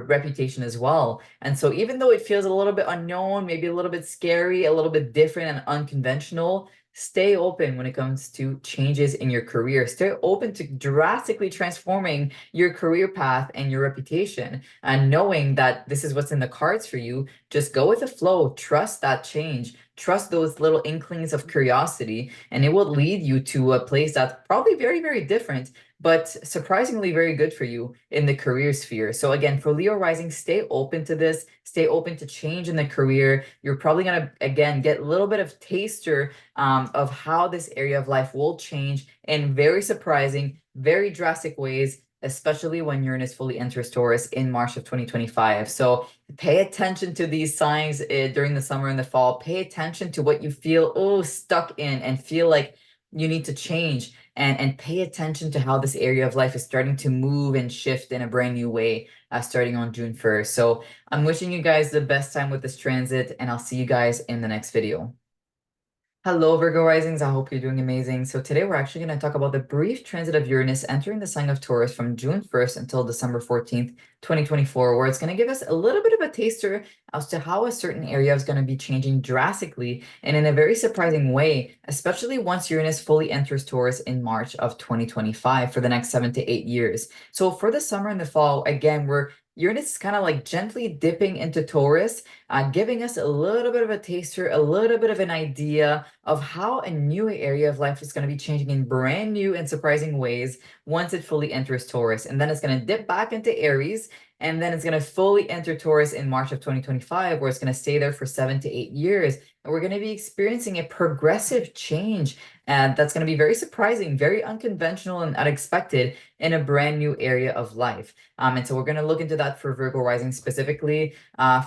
reputation as well. And so even though it feels a little bit unknown, maybe a little bit scary, a little bit different and unconventional, stay open when it comes to changes in your career. Stay open to drastically transforming your career path and your reputation, and knowing that this is what's in the cards for you. Just go with the flow, trust that change, trust those little inklings of curiosity, and it will lead you to a place that's probably very, very different, but surprisingly very good for you in the career sphere. So again, for Leo rising, stay open to this, stay open to change in the career. You're probably going to, again, get a little bit of taster of how this area of life will change in very surprising, very drastic ways, especially when Uranus fully enters Taurus in March of 2025. So pay attention to these signs during the summer and the fall. Pay attention to what you feel stuck in and feel like, you need to change and pay attention to how this area of life is starting to move and shift in a brand new way, starting on June 1st. So I'm wishing you guys the best time with this transit, and I'll see you guys in the next video. Hello, Virgo risings. I hope you're doing amazing. So today we're actually going to talk about the brief transit of Uranus entering the sign of Taurus from June 1st until December 14th, 2024, where it's going to give us a little bit of a taster as to how a certain area is going to be changing drastically and in a very surprising way, especially once Uranus fully enters Taurus in March of 2025 for the next 7 to 8 years. So for the summer and the fall, again, Uranus is kind of like gently dipping into Taurus, giving us a little bit of a taster, a little bit of an idea of how a new area of life is going to be changing in brand new and surprising ways once it fully enters Taurus. And then it's going to dip back into Aries, and then it's going to fully enter Taurus in March of 2025, where it's going to stay there for 7 to 8 years. And we're going to be experiencing a progressive change. And that's going to be very surprising, very unconventional and unexpected in a brand new area of life. And so we're going to look into that for Virgo rising specifically.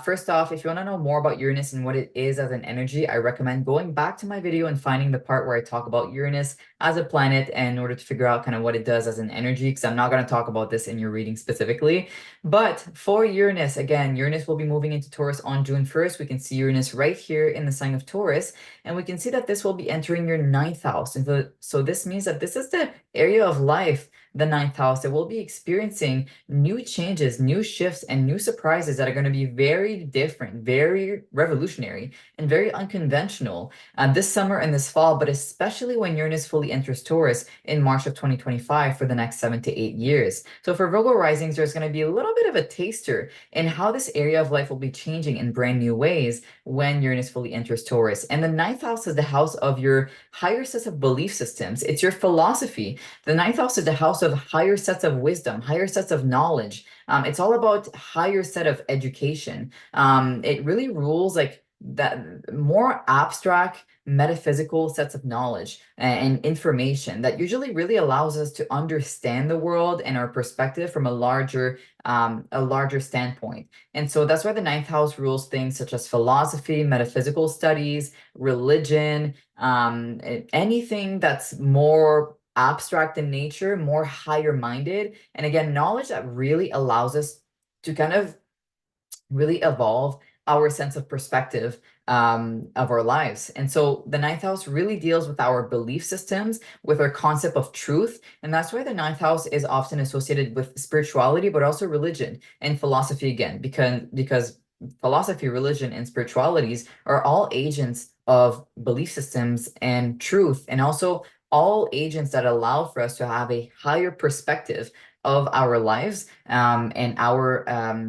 First off, if you want to know more about Uranus and what it is as an energy, I recommend going back to my video and finding the part where I talk about Uranus as a planet in order to figure out kind of what it does as an energy, because I'm not going to talk about this in your reading specifically. But for Uranus, again, Uranus will be moving into Taurus on June 1st. We can see Uranus right here in the sign of Taurus, and we can see that this will be entering your ninth house. And so this means that this is the area of life, the ninth house, that will be experiencing new changes, new shifts, and new surprises that are going to be very different, very revolutionary, and very unconventional this summer and this fall, but especially when Uranus fully enters Taurus in March of 2025 for the next 7 to 8 years. So for Virgo risings, there's going to be a little bit of a taster in how this area of life will be changing in brand new ways when Uranus fully enters Taurus. And the ninth house is the house of your higher sets of belief systems. It's your philosophy. The ninth house is the house of higher sets of wisdom, higher sets of knowledge. It's all about higher set of education. It really rules like that more abstract metaphysical sets of knowledge and information that usually really allows us to understand the world and our perspective from a larger standpoint. And so that's why the ninth house rules things such as philosophy, metaphysical studies, religion, anything that's more abstract in nature, more higher minded, and again, knowledge that really allows us to kind of really evolve our sense of perspective of our lives. And so the ninth house really deals with our belief systems, with our concept of truth. And that's why the ninth house is often associated with spirituality, but also religion and philosophy again, because philosophy, religion, and spiritualities are all agents of belief systems and truth, and also all agents that allow for us to have a higher perspective of our lives and our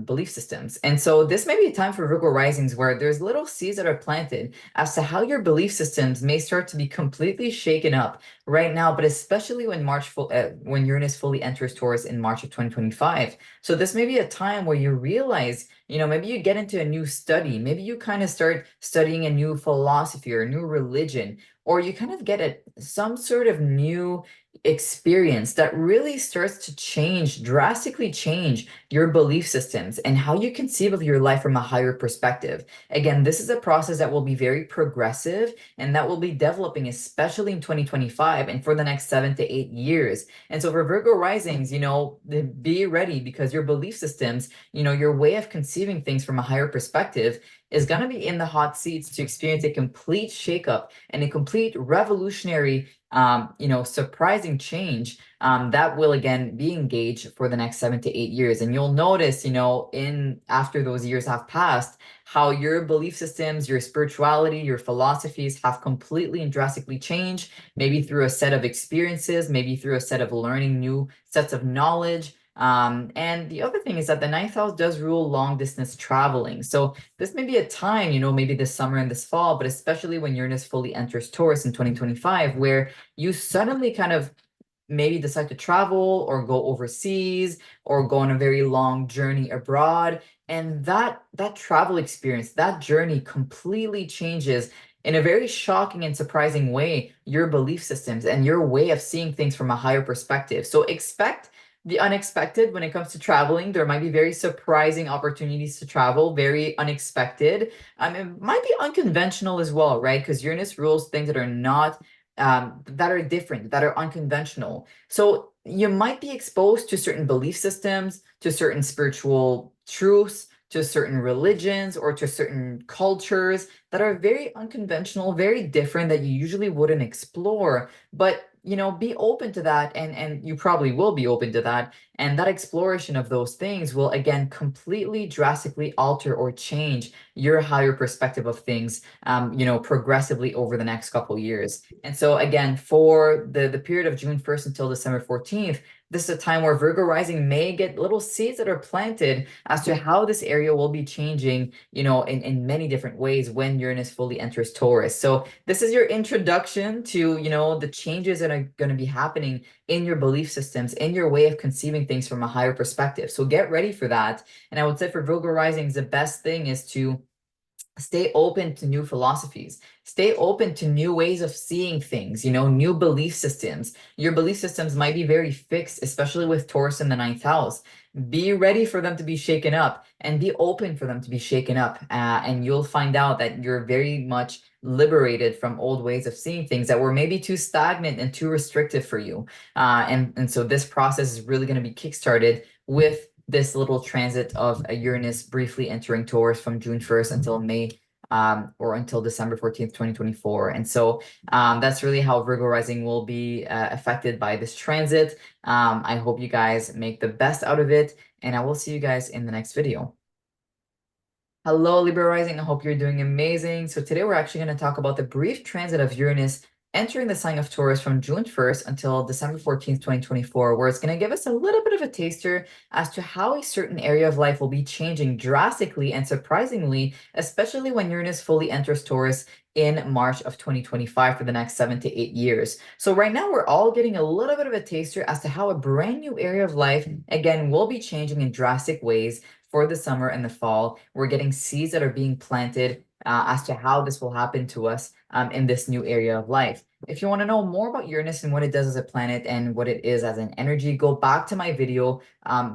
belief systems. And so this may be a time for Virgo risings where there's little seeds that are planted as to how your belief systems may start to be completely shaken up right now, but especially when when Uranus fully enters Taurus in March of 2025. So this may be a time where you realize, maybe you get into a new study, maybe you kind of start studying a new philosophy or a new religion, or you kind of get some sort of new experience that really starts to drastically change your belief systems and how you conceive of your life from a higher perspective. Again, this is a process that will be very progressive and that will be developing, especially in 2025 and for the next 7 to 8 years. And so for Virgo risings, be ready, because your belief systems, your way of conceiving things from a higher perspective is going to be in the hot seats to experience a complete shakeup and a complete revolutionary surprising change that will again be engaged for the next 7 to 8 years. And you'll notice, after those years have passed, how your belief systems, your spirituality, your philosophies have completely and drastically changed, maybe through a set of experiences, maybe through a set of learning new sets of knowledge. And the other thing is that the ninth house does rule long distance traveling. So this may be a time, maybe this summer and this fall, but especially when Uranus fully enters Taurus in 2025, where you suddenly kind of maybe decide to travel or go overseas or go on a very long journey abroad. And that travel experience, that journey completely changes in a very shocking and surprising way your belief systems and your way of seeing things from a higher perspective. So expect the unexpected when it comes to traveling. There might be very surprising opportunities to travel, very unexpected. It might be unconventional as well, right? Because Uranus rules things that are not that are different, that are unconventional. So you might be exposed to certain belief systems, to certain spiritual truths, to certain religions, or to certain cultures that are very unconventional, very different, that you usually wouldn't explore. But be open to that, and you probably will be open to that. And that exploration of those things will again completely drastically alter or change your higher perspective of things, progressively over the next couple years. And so again, for the period of June 1st until December 14th, this is a time where Virgo rising may get little seeds that are planted as to how this area will be changing, in many different ways when Uranus fully enters Taurus. So this is your introduction to, the changes that are going to be happening in your belief systems, in your way of conceiving things from a higher perspective. So get ready for that. And I would say for Virgo risings, the best thing is to stay open to new philosophies, stay open to new ways of seeing things, new belief systems. Your belief systems might be very fixed, especially with Taurus in the ninth house. Be ready for them to be shaken up and be open for them to be shaken up. And you'll find out that you're very much liberated from old ways of seeing things that were maybe too stagnant and too restrictive for you. And so this process is really going to be kickstarted with this little transit of a Uranus briefly entering Taurus from June 1st until May, or until December 14th, 2024. And so that's really how Virgo rising will be affected by this transit. I hope you guys make the best out of it, and I will see you guys in the next video. Hello, Libra rising. I hope you're doing amazing. So today we're actually going to talk about the brief transit of Uranus entering the sign of Taurus from June 1st until December 14th, 2024, where it's going to give us a little bit of a taster as to how a certain area of life will be changing drastically and surprisingly, especially when Uranus fully enters Taurus in March of 2025 for the next 7 to 8 years. So right now we're all getting a little bit of a taster as to how a brand new area of life, again, will be changing in drastic ways for the summer and the fall. We're getting seeds that are being planted as to how this will happen to us in this new area of life. If you want to know more about Uranus and what it does as a planet and what it is as an energy, go back to my video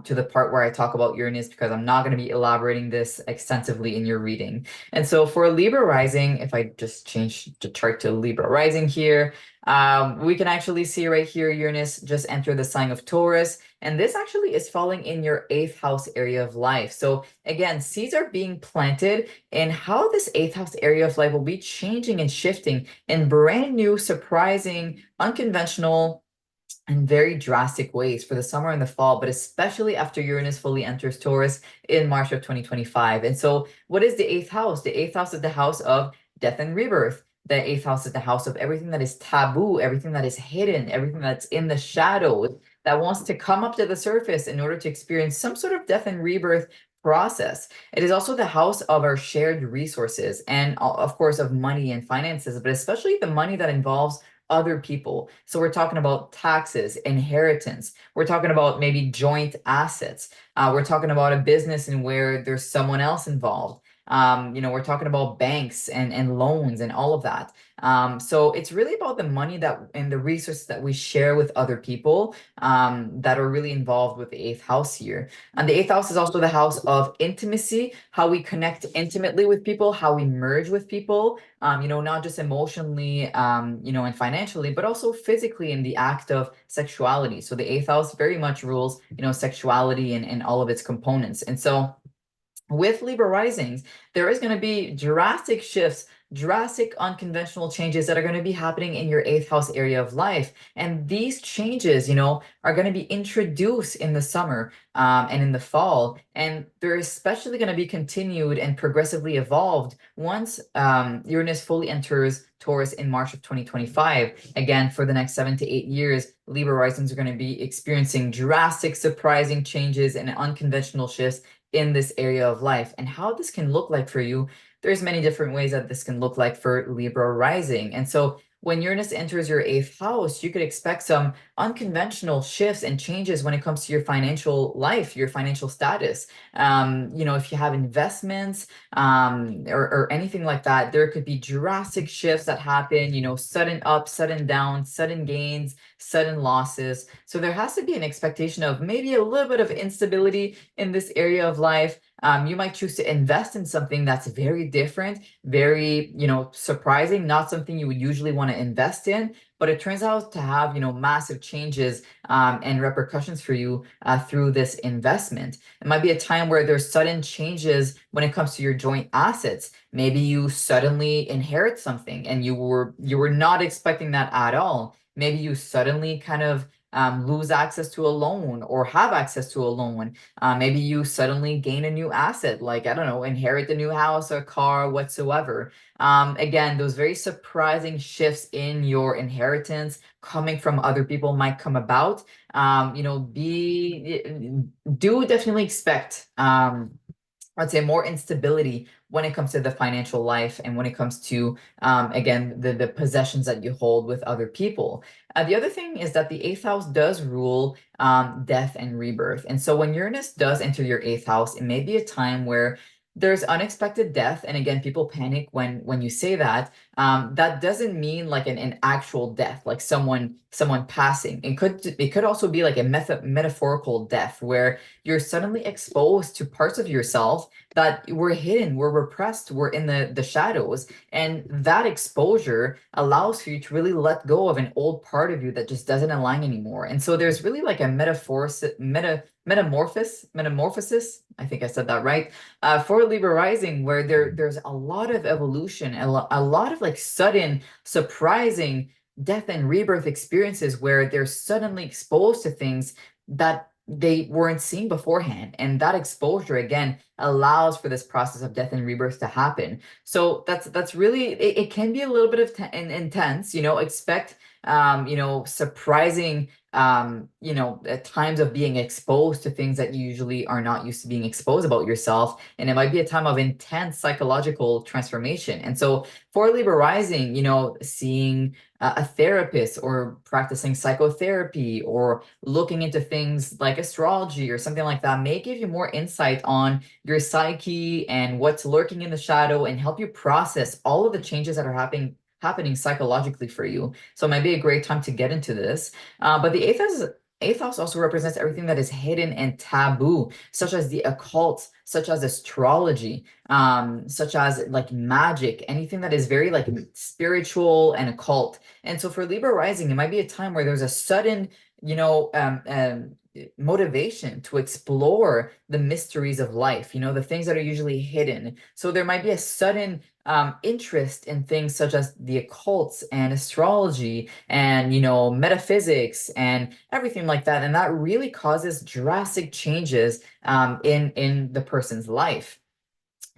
to the part where I talk about Uranus, because I'm not going to be elaborating this extensively in your reading. And so for Libra rising, if I just change the chart to Libra rising here, we can actually see right here Uranus just enter the sign of Taurus, and this actually is falling in your 8th house area of life. So again, seeds are being planted in how this 8th house area of life will be changing and shifting in brand new, surprising, unconventional, and very drastic ways for the summer and the fall, but especially after Uranus fully enters Taurus in March of 2025. And so what is the 8th house? The 8th house is the house of death and rebirth. The 8th house is the house of everything that is taboo, everything that is hidden, everything that's in the shadows, that wants to come up to the surface in order to experience some sort of death and rebirth process. It is also the house of our shared resources and, of course, of money and finances, but especially the money that involves other people. So we're talking about taxes, inheritance. We're talking about maybe joint assets. We're talking about a business in where there's someone else involved. We're talking about banks and loans and all of that. So it's really about the money that and the resources that we share with other people that are really involved with the 8th house here. And the 8th house is also the house of intimacy, how we connect intimately with people, how we merge with people, not just emotionally, and financially, but also physically in the act of sexuality. So the 8th house very much rules, sexuality and all of its components. And so with Libra risings, there is going to be drastic shifts, drastic unconventional changes that are going to be happening in your 8th house area of life. And these changes, are going to be introduced in the summer and in the fall. And they're especially going to be continued and progressively evolved once Uranus fully enters Taurus in March of 2025. Again, for the next 7 to 8 years, Libra risings are going to be experiencing drastic, surprising changes and unconventional shifts in this area of life. And how this can look like for you, there's many different ways that this can look like for Libra rising. And so when Uranus enters your 8th house, you could expect some unconventional shifts and changes when it comes to your financial life, your financial status. If you have investments or anything like that, there could be drastic shifts that happen, sudden up, sudden down, sudden gains, sudden losses. So there has to be an expectation of maybe a little bit of instability in this area of life. You might choose to invest in something that's very different, very, surprising, not something you would usually want to invest in, but it turns out to have, massive changes and repercussions for you through this investment. It might be a time where there's sudden changes when it comes to your joint assets. Maybe you suddenly inherit something and you were not expecting that at all. Maybe you suddenly kind of lose access to a loan or have access to a loan. Maybe you suddenly gain a new asset, like, I don't know, inherit a new house or car, whatsoever. Again, those very surprising shifts in your inheritance coming from other people might come about. Do definitely expect, I'd say, more instability when it comes to the financial life and when it comes to, again, the possessions that you hold with other people. The other thing is that the eighth house does rule death and rebirth. And so when Uranus does enter your eighth house, it may be a time where there's unexpected death. And again, people panic when you say that. That doesn't mean like an actual death, like someone passing. It could also be like a metaphorical death where you're suddenly exposed to parts of yourself that were hidden, were repressed, were in the shadows. And that exposure allows for you to really let go of an old part of you that just doesn't align anymore. And so there's really like a metamorphosis, I think I said that right, for Libra rising, where there's a lot of evolution, a lot of like sudden, surprising death and rebirth experiences where they're suddenly exposed to things that they weren't seeing beforehand. And that exposure, again, allows for this process of death and rebirth to happen. So that's really, it can be a little bit of intense, expect, surprising, at times of being exposed to things that you usually are not used to being exposed about yourself. And it might be a time of intense psychological transformation. And so for Libra rising, seeing a therapist or practicing psychotherapy or looking into things like astrology or something like that may give you more insight on your psyche and what's lurking in the shadow and help you process all of the changes that are happening psychologically for you. So it might be a great time to get into this. But the eighth house also represents everything that is hidden and taboo, such as the occult, such as astrology, such as like magic, anything that is very like spiritual and occult. And so for Libra rising, it might be a time where there's a sudden, motivation to explore the mysteries of life, the things that are usually hidden. So there might be a sudden interest in things such as the occults and astrology and metaphysics and everything like that, and that really causes drastic changes in the person's life.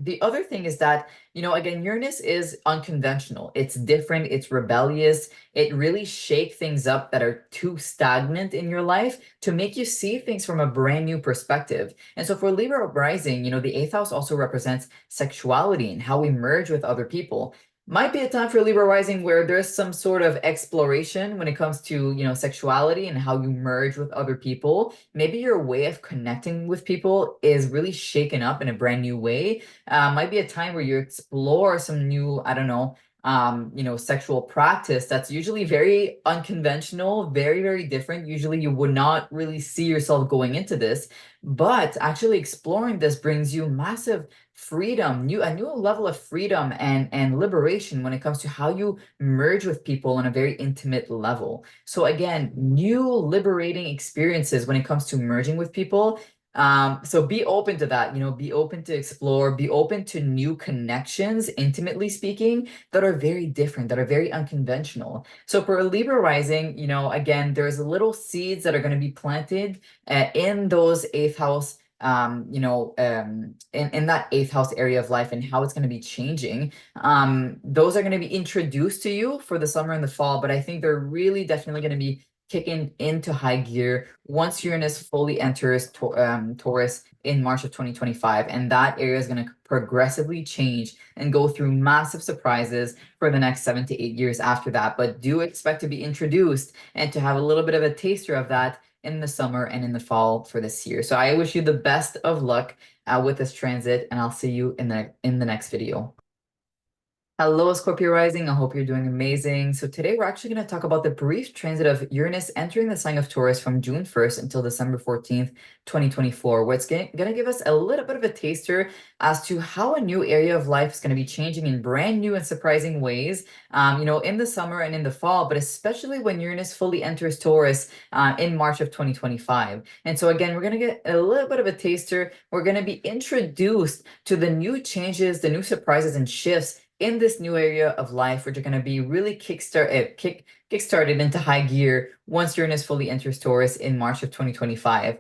The other thing is that, again, Uranus is unconventional. It's different, it's rebellious. It really shakes things up that are too stagnant in your life to make you see things from a brand new perspective. And so for Libra rising, the eighth house also represents sexuality and how we merge with other people. Might be a time for Libra rising where there's some sort of exploration when it comes to, sexuality and how you merge with other people. Maybe your way of connecting with people is really shaken up in a brand new way. Might be a time where you explore some new, I don't know, sexual practice that's usually very unconventional, very, very different. Usually you would not really see yourself going into this, but actually exploring this brings you massive freedom, a new level of freedom and liberation when it comes to how you merge with people on a very intimate level. So again, new liberating experiences when it comes to merging with people. So be open to that, be open to explore, be open to new connections, intimately speaking, that are very different, that are very unconventional. So for a Libra rising, again, there's little seeds that are going to be planted in those eighth house, in that eighth house area of life and how it's going to be changing. Those are going to be introduced to you for the summer and the fall, but I think they're really definitely going to be kicking into high gear once Uranus fully enters Taurus in March of 2025. And that area is going to progressively change and go through massive surprises for the next 7 to 8 years after that. But do expect to be introduced and to have a little bit of a taster of that in the summer and in the fall for this year. So I wish you the best of luck with this transit, and I'll see you in the next video. Hello, Scorpio rising. I hope you're doing amazing. So today we're actually going to talk about the brief transit of Uranus entering the sign of Taurus from June 1st until December 14th, 2024, where it's going to give us a little bit of a taster as to how a new area of life is going to be changing in brand new and surprising ways, in the summer and in the fall, but especially when Uranus fully enters Taurus in March of 2025. And so again, we're going to get a little bit of a taster. We're going to be introduced to the new changes, the new surprises and shifts in this new area of life, which are going to be really kickstarted into high gear once Uranus fully enters Taurus in March of 2025.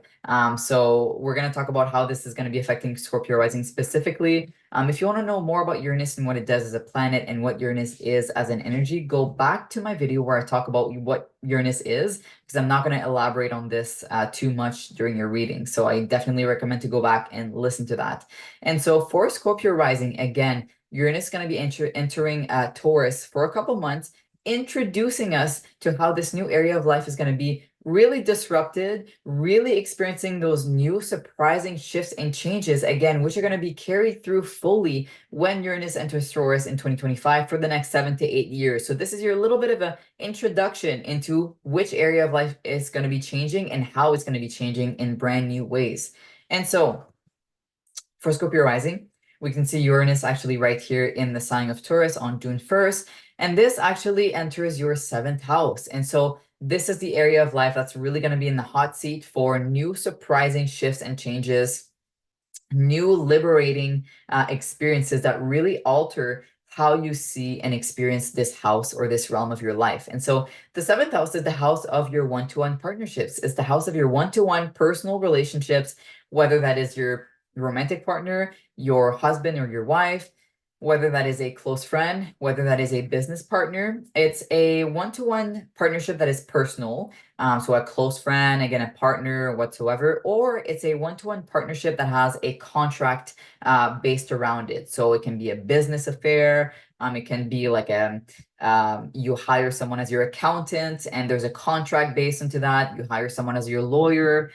So we're going to talk about how this is going to be affecting Scorpio rising specifically. If you want to know more about Uranus and what it does as a planet and what Uranus is as an energy, go back to my video where I talk about what Uranus is, because I'm not going to elaborate on this too much during your reading. So I definitely recommend to go back and listen to that. And so for Scorpio rising, again, Uranus is going to be entering Taurus for a couple months, introducing us to how this new area of life is going to be really disrupted, really experiencing those new surprising shifts and changes, again, which are going to be carried through fully when Uranus enters Taurus in 2025 for the next 7 to 8 years. So this is your little bit of an introduction into which area of life is going to be changing and how it's going to be changing in brand new ways. And so for Scorpio rising, we can see Uranus actually right here in the sign of Taurus on June 1st. And this actually enters your 7th house. And so this is the area of life that's really going to be in the hot seat for new surprising shifts and changes, new liberating experiences that really alter how you see and experience this house or this realm of your life. And so the 7th house is the house of your one-to-one partnerships. It's the house of your one-to-one personal relationships, whether that is your romantic partner, your husband or your wife, whether that is a close friend, whether that is a business partner. It's a one-to-one partnership that is personal. So a close friend, again, a partner whatsoever, or it's a one-to-one partnership that has a contract based around it. So it can be a business affair. It can be like you hire someone as your accountant and there's a contract based into that. You hire someone as your lawyer.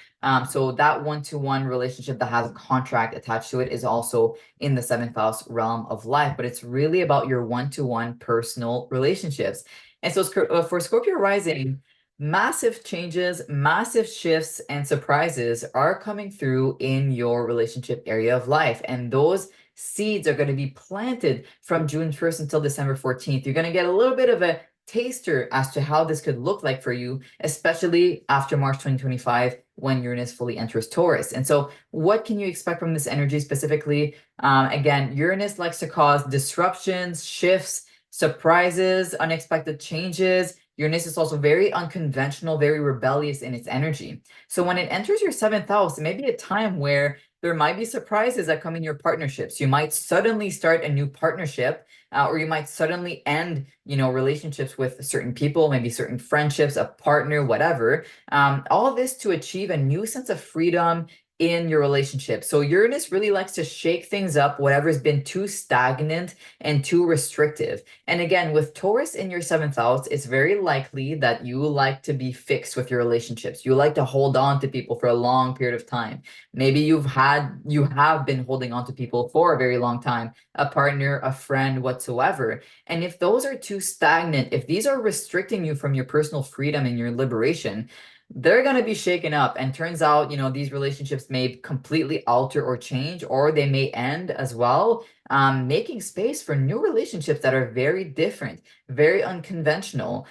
So that one-to-one relationship that has a contract attached to it is also in the 7th house realm of life, but it's really about your one-to-one personal relationships. And so for Scorpio rising, massive changes, massive shifts, and surprises are coming through in your relationship area of life. And those seeds are going to be planted from June 1st until December 14th. You're going to get a little bit of a taster as to how this could look like for you, especially after March 2025 when Uranus fully enters Taurus. And so what can you expect from this energy specifically? Again, Uranus likes to cause disruptions, shifts, surprises, unexpected changes. Uranus is also very unconventional, very rebellious in its energy. So when it enters your 7th house, it may be a time where there might be surprises that come in your partnerships. You might suddenly start a new partnership, or you might suddenly end, relationships with certain people, maybe certain friendships, a partner, whatever. All of this to achieve a new sense of freedom in your relationship. So Uranus really likes to shake things up, whatever's been too stagnant and too restrictive. And again, with Taurus in your 7th house, it's very likely that you like to be fixed with your relationships. You like to hold on to people for a long period of time. Maybe you have been holding on to people for a very long time, a partner, a friend, whatsoever. And if those are too stagnant, if these are restricting you from your personal freedom and your liberation, they're going to be shaken up. And turns out, these relationships may completely alter or change, or they may end as well, making space for new relationships that are very different, very unconventional.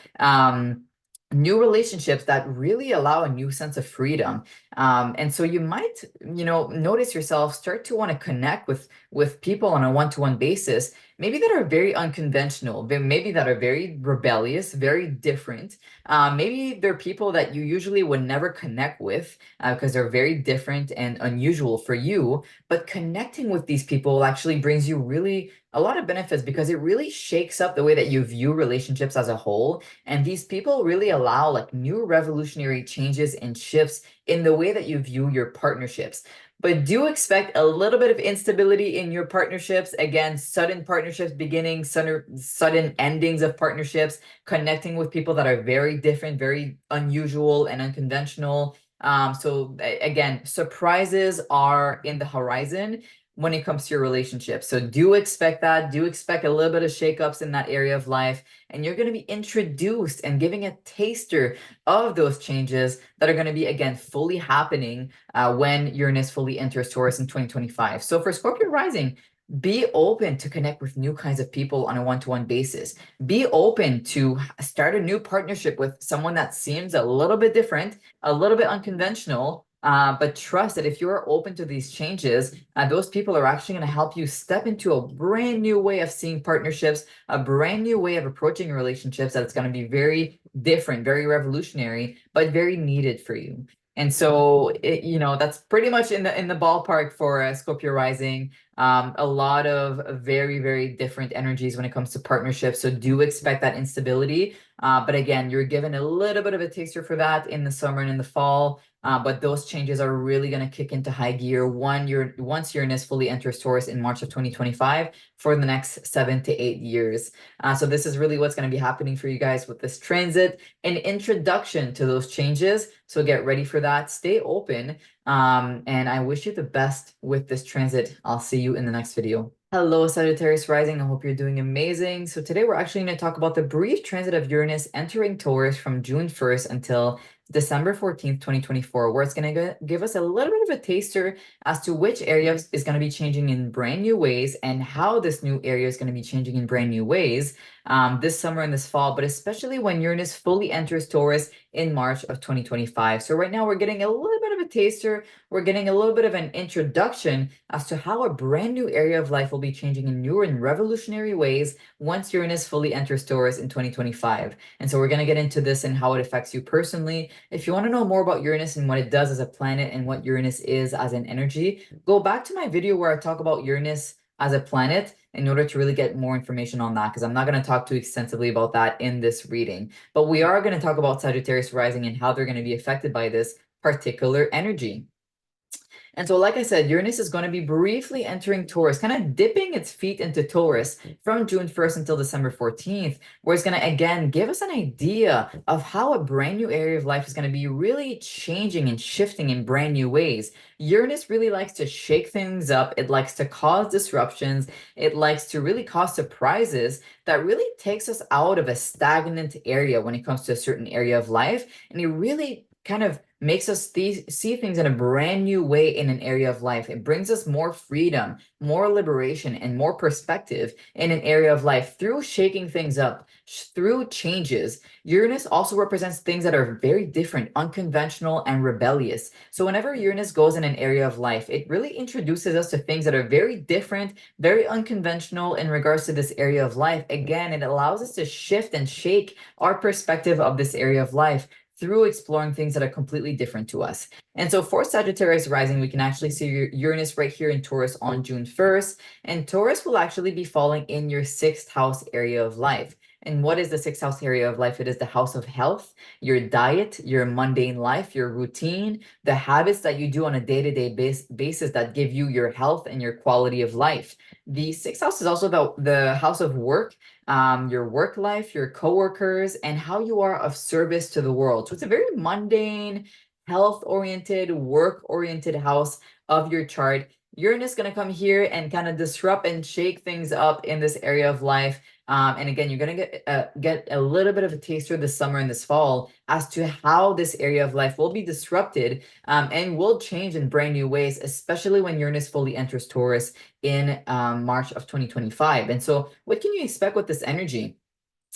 New relationships that really allow a new sense of freedom. And so you might, notice yourself start to want to connect with people on a one-to-one basis, maybe that are very unconventional, maybe that are very rebellious, very different. Maybe they're people that you usually would never connect with because they're very different and unusual for you. But connecting with these people actually brings you really a lot of benefits because it really shakes up the way that you view relationships as a whole. And these people really allow like new revolutionary changes and shifts in the way that you view your partnerships. But do expect a little bit of instability in your partnerships. Again, sudden partnerships beginning, sudden endings of partnerships, connecting with people that are very different, very unusual and unconventional. So again, surprises are in the horizon. when it comes to your relationship. So do expect that. Do expect a little bit of shakeups in that area of life. And you're going to be introduced and giving a taster of those changes that are going to be, again, fully happening when Uranus fully enters Taurus in 2025. So for Scorpio rising, be open to connect with new kinds of people on a one-to-one basis. Be open to start a new partnership with someone that seems a little bit different, a little bit unconventional, but trust that if you are open to these changes, those people are actually going to help you step into a brand new way of seeing partnerships, a brand new way of approaching relationships that's going to be very different, very revolutionary, but very needed for you. And so, that's pretty much in the ballpark for Scorpio rising. A lot of very, very different energies when it comes to partnerships. So do expect that instability. But again, you're given a little bit of a taster for that in the summer and in the fall. But those changes are really going to kick into high gear once Uranus fully enters Taurus in March of 2025 for the next 7 to 8 years. So this is really what's going to be happening for you guys with this transit, an introduction to those changes. So get ready for that. Stay open. And I wish you the best with this transit. I'll see you in the next video. Hello, Sagittarius rising. I hope you're doing amazing. So today we're actually going to talk about the brief transit of Uranus entering Taurus from June 1st until December 14th, 2024, where it's going to give us a little bit of a taster as to which area is going to be changing in brand new ways and how this new area is going to be changing in brand new ways this summer and this fall, but especially when Uranus fully enters Taurus in March of 2025. So right now we're getting a little bit of a taster. We're getting a little bit of an introduction as to how a brand new area of life will be changing in new and revolutionary ways once Uranus fully enters Taurus in 2025. And so we're going to get into this and how it affects you personally. If you want to know more about Uranus and what it does as a planet and what Uranus is as an energy, go back to my video where I talk about Uranus as a planet in order to really get more information on that, because I'm not going to talk too extensively about that in this reading. But we are going to talk about Sagittarius rising and how they're going to be affected by this particular energy. And so, like I said, Uranus is going to be briefly entering Taurus, kind of dipping its feet into Taurus from June 1st until December 14th, where it's going to, again, give us an idea of how a brand new area of life is going to be really changing and shifting in brand new ways. Uranus really likes to shake things up. It likes to cause disruptions. It likes to really cause surprises that really takes us out of a stagnant area when it comes to a certain area of life. And it really kind of makes us see things in a brand new way in an area of life. It brings us more freedom, more liberation, and more perspective in an area of life through shaking things up, through changes. Uranus also represents things that are very different, unconventional, and rebellious. So whenever Uranus goes in an area of life, it really introduces us to things that are very different, very unconventional in regards to this area of life. Again, it allows us to shift and shake our perspective of this area of life through exploring things that are completely different to us. And so for Sagittarius rising, we can actually see Uranus right here in Taurus on June 1st, and Taurus will actually be falling in your 6th house area of life. And what is the 6th house area of life? It is the house of health, your diet, your mundane life, your routine, the habits that you do on a day-to-day basis that give you your health and your quality of life. The 6th house is also the house of work, your work life, your coworkers, and how you are of service to the world. So it's a very mundane, health-oriented, work-oriented house of your chart. Uranus is going to come here and kind of disrupt and shake things up in this area of life. And again, you're going to get a little bit of a taster this summer and this fall as to how this area of life will be disrupted and will change in brand new ways, especially when Uranus fully enters Taurus in March of 2025. And so what can you expect with this energy?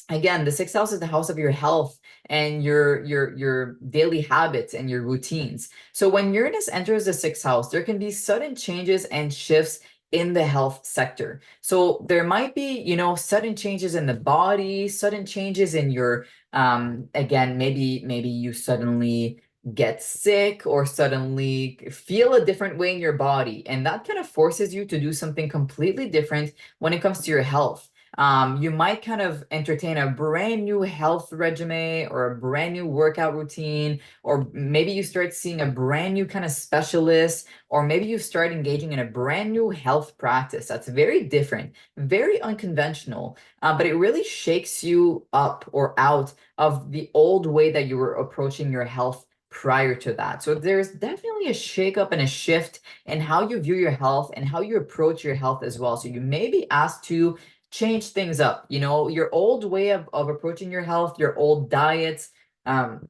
Again, the 6th house is the house of your health and your daily habits and your routines. So when Uranus enters the 6th house, there can be sudden changes and shifts in the health sector. So there might be, sudden changes in the body, sudden changes in your, again, maybe you suddenly get sick or suddenly feel a different way in your body. And that kind of forces you to do something completely different when it comes to your health. You might kind of entertain a brand new health regimen or a brand new workout routine, or maybe you start seeing a brand new kind of specialist, or maybe you start engaging in a brand new health practice that's very different, very unconventional, but it really shakes you up or out of the old way that you were approaching your health prior to that. So there's definitely a shakeup and a shift in how you view your health and how you approach your health as well. So you may be asked to change things up, you know, your old way of approaching your health, your old diets, um,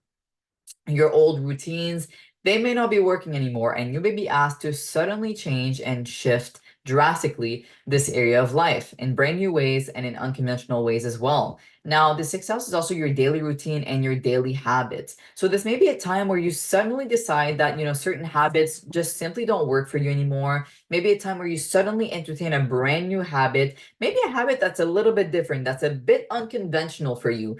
your old routines, they may not be working anymore, and you may be asked to suddenly change and shift drastically this area of life in brand new ways and in unconventional ways as well. Now, the sixth house is also your daily routine and your daily habits. So this may be a time where you suddenly decide that, you know, certain habits just simply don't work for you anymore. Maybe a time where you suddenly entertain a brand new habit, maybe a habit that's a little bit different, that's a bit unconventional for you.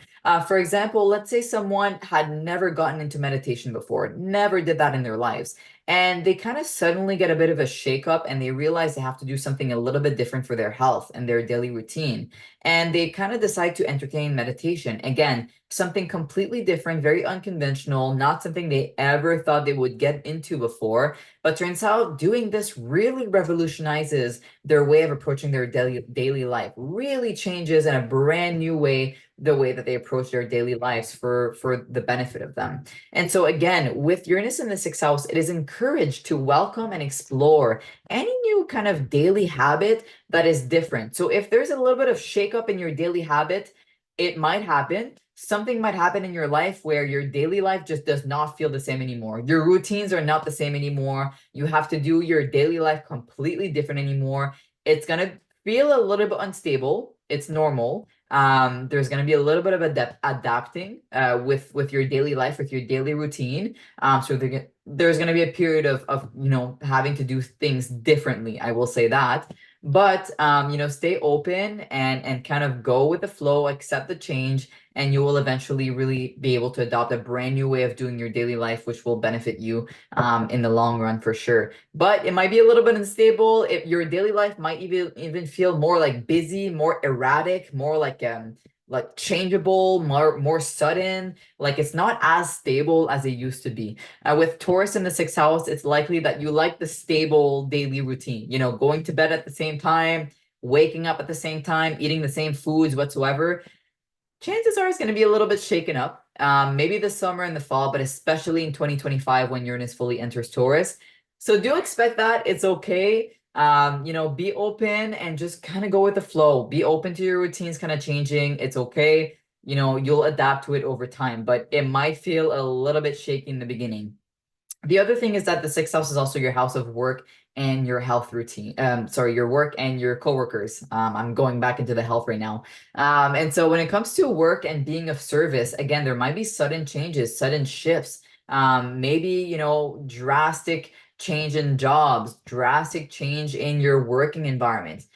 For example, let's say someone had never gotten into meditation before, never did that in their lives, and they kind of suddenly get a bit of a shakeup and they realize they have to do something a little bit different for their health and their daily routine. And they kind of decide to entertain meditation. Again, something completely different, very unconventional, not something they ever thought they would get into before. But turns out doing this really revolutionizes their way of approaching their daily life, really changes in a brand new way the way that they approach their daily lives for the benefit of them. And so again, with Uranus in the sixth house, it is encouraged to welcome and explore any new kind of daily habit that is different. So if there's a little bit of shakeup in your daily habit, it might happen. Something might happen in your life where your daily life just does not feel the same anymore. Your routines are not the same anymore. You have to do your daily life completely different anymore. It's going to feel a little bit unstable. It's normal. There's going to be a little bit of adapting with your daily life, with your daily routine. So there's going to be a period of you know, having to do things differently. I will say that. But you know, stay open and kind of go with the flow, accept the change, and you will eventually really be able to adopt a brand new way of doing your daily life, which will benefit you in the long run for sure. But it might be a little bit unstable. If your daily life might even feel more like busy, more erratic, more like changeable, more sudden. Like it's not as stable as it used to be. With Taurus in the sixth house, it's likely that you like the stable daily routine, you know, going to bed at the same time, waking up at the same time, eating the same foods whatsoever. Chances are it's going to be a little bit shaken up. Maybe this summer and the fall, but especially in 2025 when Uranus fully enters Taurus. So do expect that. It's okay. You know, be open and just kind of go with the flow. Be open to your routines kind of changing. It's okay. You know, you'll adapt to it over time, but it might feel a little bit shaky in the beginning. The other thing is that the sixth house is also your house of work and your health routine. Sorry, your work and your coworkers. I'm going back into the health right now. And so when it comes to work and being of service, again, there might be sudden changes, sudden shifts. Maybe, you know, drastic change in jobs, drastic change in your working environment,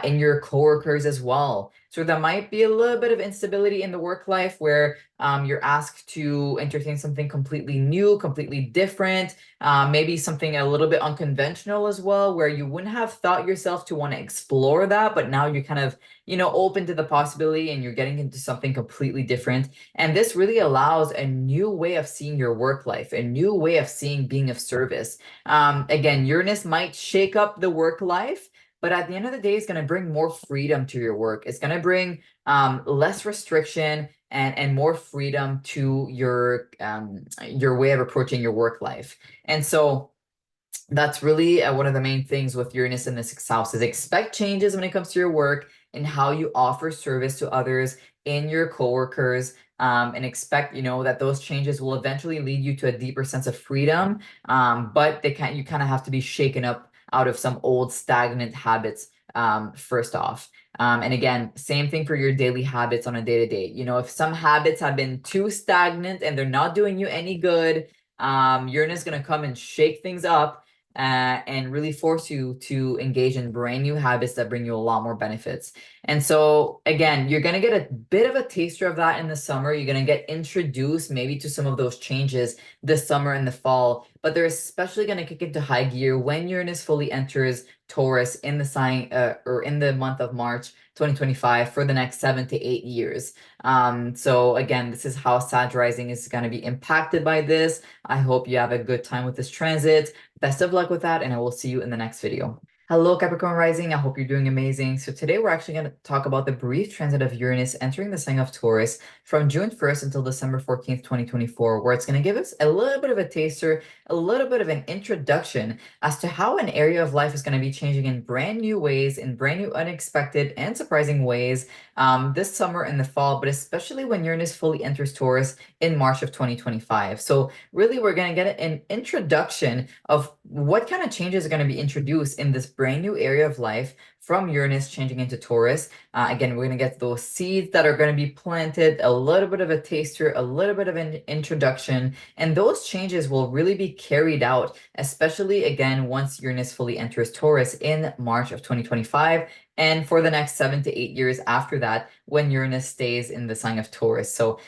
in your coworkers as well. So there might be a little bit of instability in the work life where you're asked to entertain something completely new, completely different, maybe something a little bit unconventional as well, where you wouldn't have thought yourself to want to explore that, but now you're kind of, you know, open to the possibility and you're getting into something completely different. And this really allows a new way of seeing your work life, a new way of seeing being of service. Again, Uranus might shake up the work life, but at the end of the day, it's going to bring more freedom to your work. It's going to bring less restriction and more freedom to your way of approaching your work life. And so that's really one of the main things with Uranus in the sixth house is expect changes when it comes to your work and how you offer service to others in your coworkers. And expect, you know, that those changes will eventually lead you to a deeper sense of freedom. But you kind of have to be shaken up out of some old stagnant habits first off. And again, same thing for your daily habits on a day-to-day. You know, if some habits have been too stagnant and they're not doing you any good, Uranus is going to come and shake things up and really force you to engage in brand new habits that bring you a lot more benefits. And so again, you're going to get a bit of a taster of that in the summer. You're going to get introduced maybe to some of those changes this summer and the fall, but they're especially going to kick into high gear when Uranus fully enters Taurus in the sign or in the month of March 2025 for the next 7 to 8 years. So again, this is how Sag rising is going to be impacted by this. I hope you have a good time with this transit. Best of luck with that, and I will see you in the next video. Hello, Capricorn rising. I hope you're doing amazing. So today we're actually going to talk about the brief transit of Uranus entering the sign of Taurus from June 1st until December 14th, 2024, where it's going to give us a little bit of a taster, a little bit of an introduction as to how an area of life is going to be changing in brand new ways, in brand new, unexpected, and surprising ways this summer and the fall, but especially when Uranus fully enters Taurus in March of 2025. So really, we're going to get an introduction of what kind of changes are going to be introduced in this brand new area of life from Uranus changing into Taurus. Again, we're going to get those seeds that are going to be planted, a little bit of a taster, a little bit of an introduction, and those changes will really be carried out, especially again once Uranus fully enters Taurus in March of 2025. And for the next 7 to 8 years after that, when Uranus stays in the sign of Taurus. So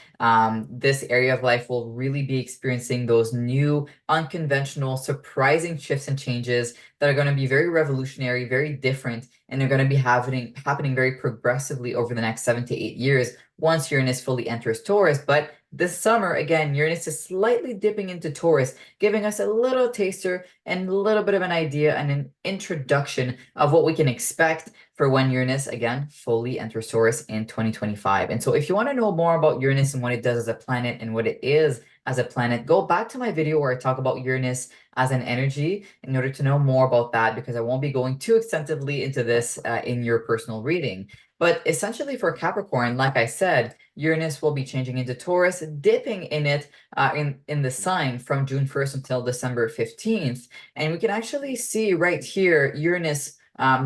this area of life will really be experiencing those new, unconventional, surprising shifts and changes that are going to be very revolutionary, very different, and they're going to be happening very progressively over the next 7 to 8 years once Uranus fully enters Taurus. But this summer, again, Uranus is slightly dipping into Taurus, giving us a little taster and a little bit of an idea and an introduction of what we can expect for when Uranus, again, fully enters Taurus in 2025. And so if you want to know more about Uranus and what it does as a planet and what it is as a planet, go back to my video where I talk about Uranus as an energy in order to know more about that, because I won't be going too extensively into this in your personal reading. But essentially for Capricorn, like I said, Uranus will be changing into Taurus, dipping in it in the sign from June 1st until December 15th. And we can actually see right here, Uranus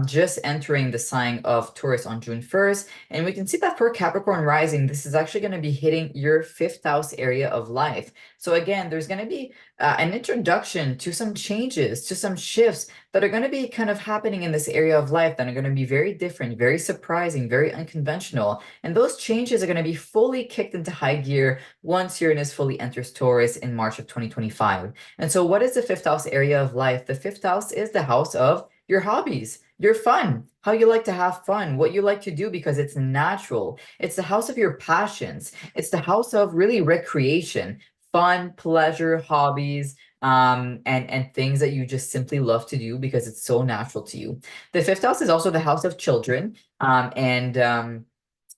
just entering the sign of Taurus on June 1st. And we can see that for Capricorn rising, this is actually going to be hitting your 5th house area of life. So again, there's going to be an introduction to some changes, to some shifts that are going to be kind of happening in this area of life that are going to be very different, very surprising, very unconventional. And those changes are going to be fully kicked into high gear once Uranus fully enters Taurus in March of 2025. And so what is the 5th house area of life? The 5th house is the house of your hobbies, your fun, how you like to have fun, what you like to do because it's natural. It's the house of your passions. It's the house of really recreation, fun, pleasure, hobbies, and things that you just simply love to do because it's so natural to you. The 5th house is also the house of children, and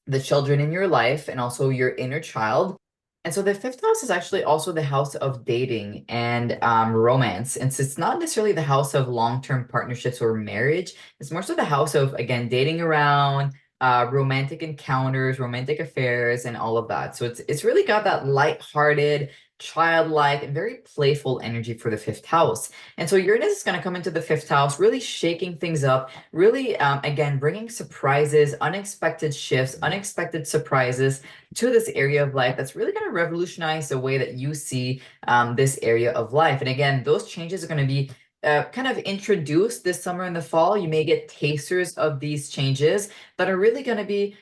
the children in your life and also your inner child. And so the 5th house is actually also the house of dating and romance. And so it's not necessarily the house of long-term partnerships or marriage. It's more so the house of, again, dating around, romantic encounters, romantic affairs, and all of that. So it's really got that light-hearted, childlike, and very playful energy for the 5th house. And so Uranus is going to come into the 5th house, really shaking things up, really, again, bringing surprises, unexpected shifts, unexpected surprises to this area of life that's really going to revolutionize the way that you see this area of life. And again, those changes are going to be kind of introduced this summer and the fall. You may get tasters of these changes that are really going to be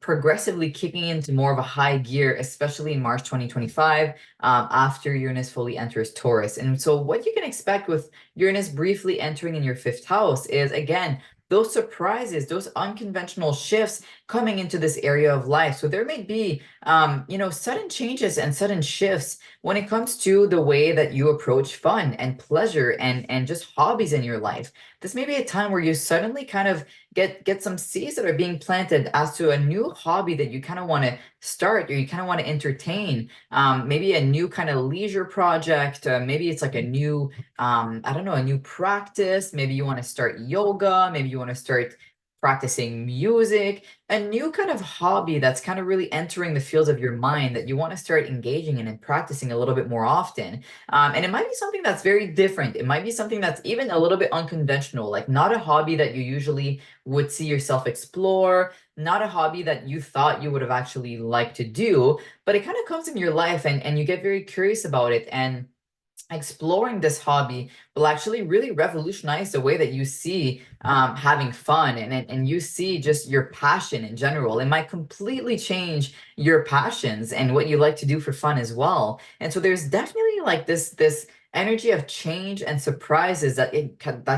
progressively kicking into more of a high gear, especially in March 2025, after Uranus fully enters Taurus. And so what you can expect with Uranus briefly entering in your 5th house is, again, those surprises, those unconventional shifts coming into this area of life. So there may be, sudden changes and sudden shifts when it comes to the way that you approach fun and pleasure and just hobbies in your life. This may be a time where you suddenly kind of get some seeds that are being planted as to a new hobby that you kind of want to start or you kind of want to entertain. Maybe a new kind of leisure project. Maybe it's like a new, a new practice. Maybe you want to start yoga. Maybe you want to start practicing music, a new kind of hobby that's kind of really entering the fields of your mind that you want to start engaging in and practicing a little bit more often. And it might be something that's very different. It might be something that's even a little bit unconventional, like not a hobby that you usually would see yourself explore, not a hobby that you thought you would have actually liked to do, but it kind of comes in your life and you get very curious about it. And exploring this hobby will actually really revolutionize the way that you see having fun and you see just your passion in general. It might completely change your passions and what you like to do for fun as well. And so there's definitely like this energy of change and surprises that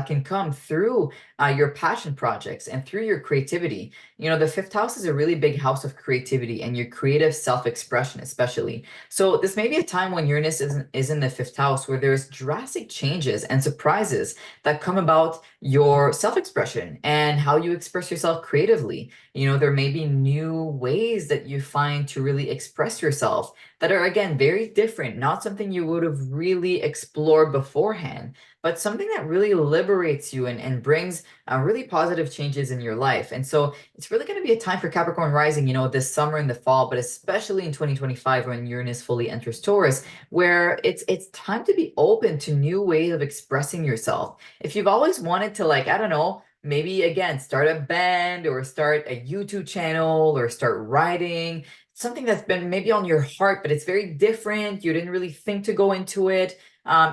can come through your passion projects and through your creativity. You know, the fifth house is a really big house of creativity and your creative self-expression, especially. So this may be a time when Uranus is in the fifth house where there's drastic changes and surprises that come about your self-expression and how you express yourself creatively. You know, there may be new ways that you find to really express yourself that are, again, very different, not something you would have really explored beforehand, but something that really liberates you and brings really positive changes in your life. And so it's really going to be a time for Capricorn rising, you know, this summer and the fall, but especially in 2025 when Uranus fully enters Taurus, where it's time to be open to new ways of expressing yourself. If you've always wanted to, like, I don't know, maybe again start a band or start a YouTube channel or start writing, something that's been maybe on your heart, but it's very different, you didn't really think to go into it,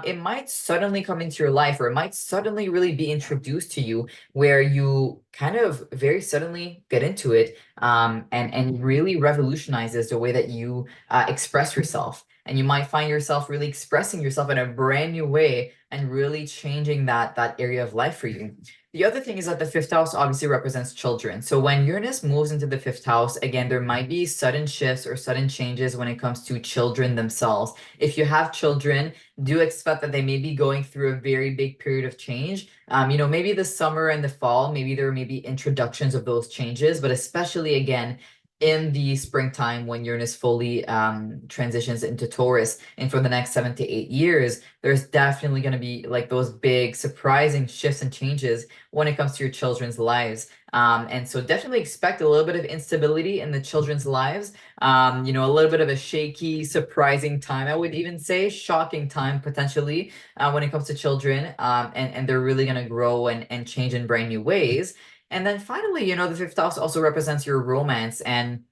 it might suddenly come into your life, or it might suddenly really be introduced to you where you kind of very suddenly get into it, and really revolutionizes the way that you express yourself. And you might find yourself really expressing yourself in a brand new way and really changing that area of life for you. The other thing is that the fifth house obviously represents children. So when Uranus moves into the fifth house, again, there might be sudden shifts or sudden changes when it comes to children themselves. If you have children, do expect that they may be going through a very big period of change. You know, maybe the summer and the fall, maybe there may be introductions of those changes, but especially again, in the springtime when Uranus fully transitions into Taurus, and for the next 7 to 8 years, there's definitely going to be like those big surprising shifts and changes when it comes to your children's lives. And so definitely expect a little bit of instability in the children's lives. You know, a little bit of a shaky, surprising time. I would even say shocking time potentially when it comes to children. And they're really going to grow and change in brand new ways. And then finally, you know, the fifth house also represents your romance and,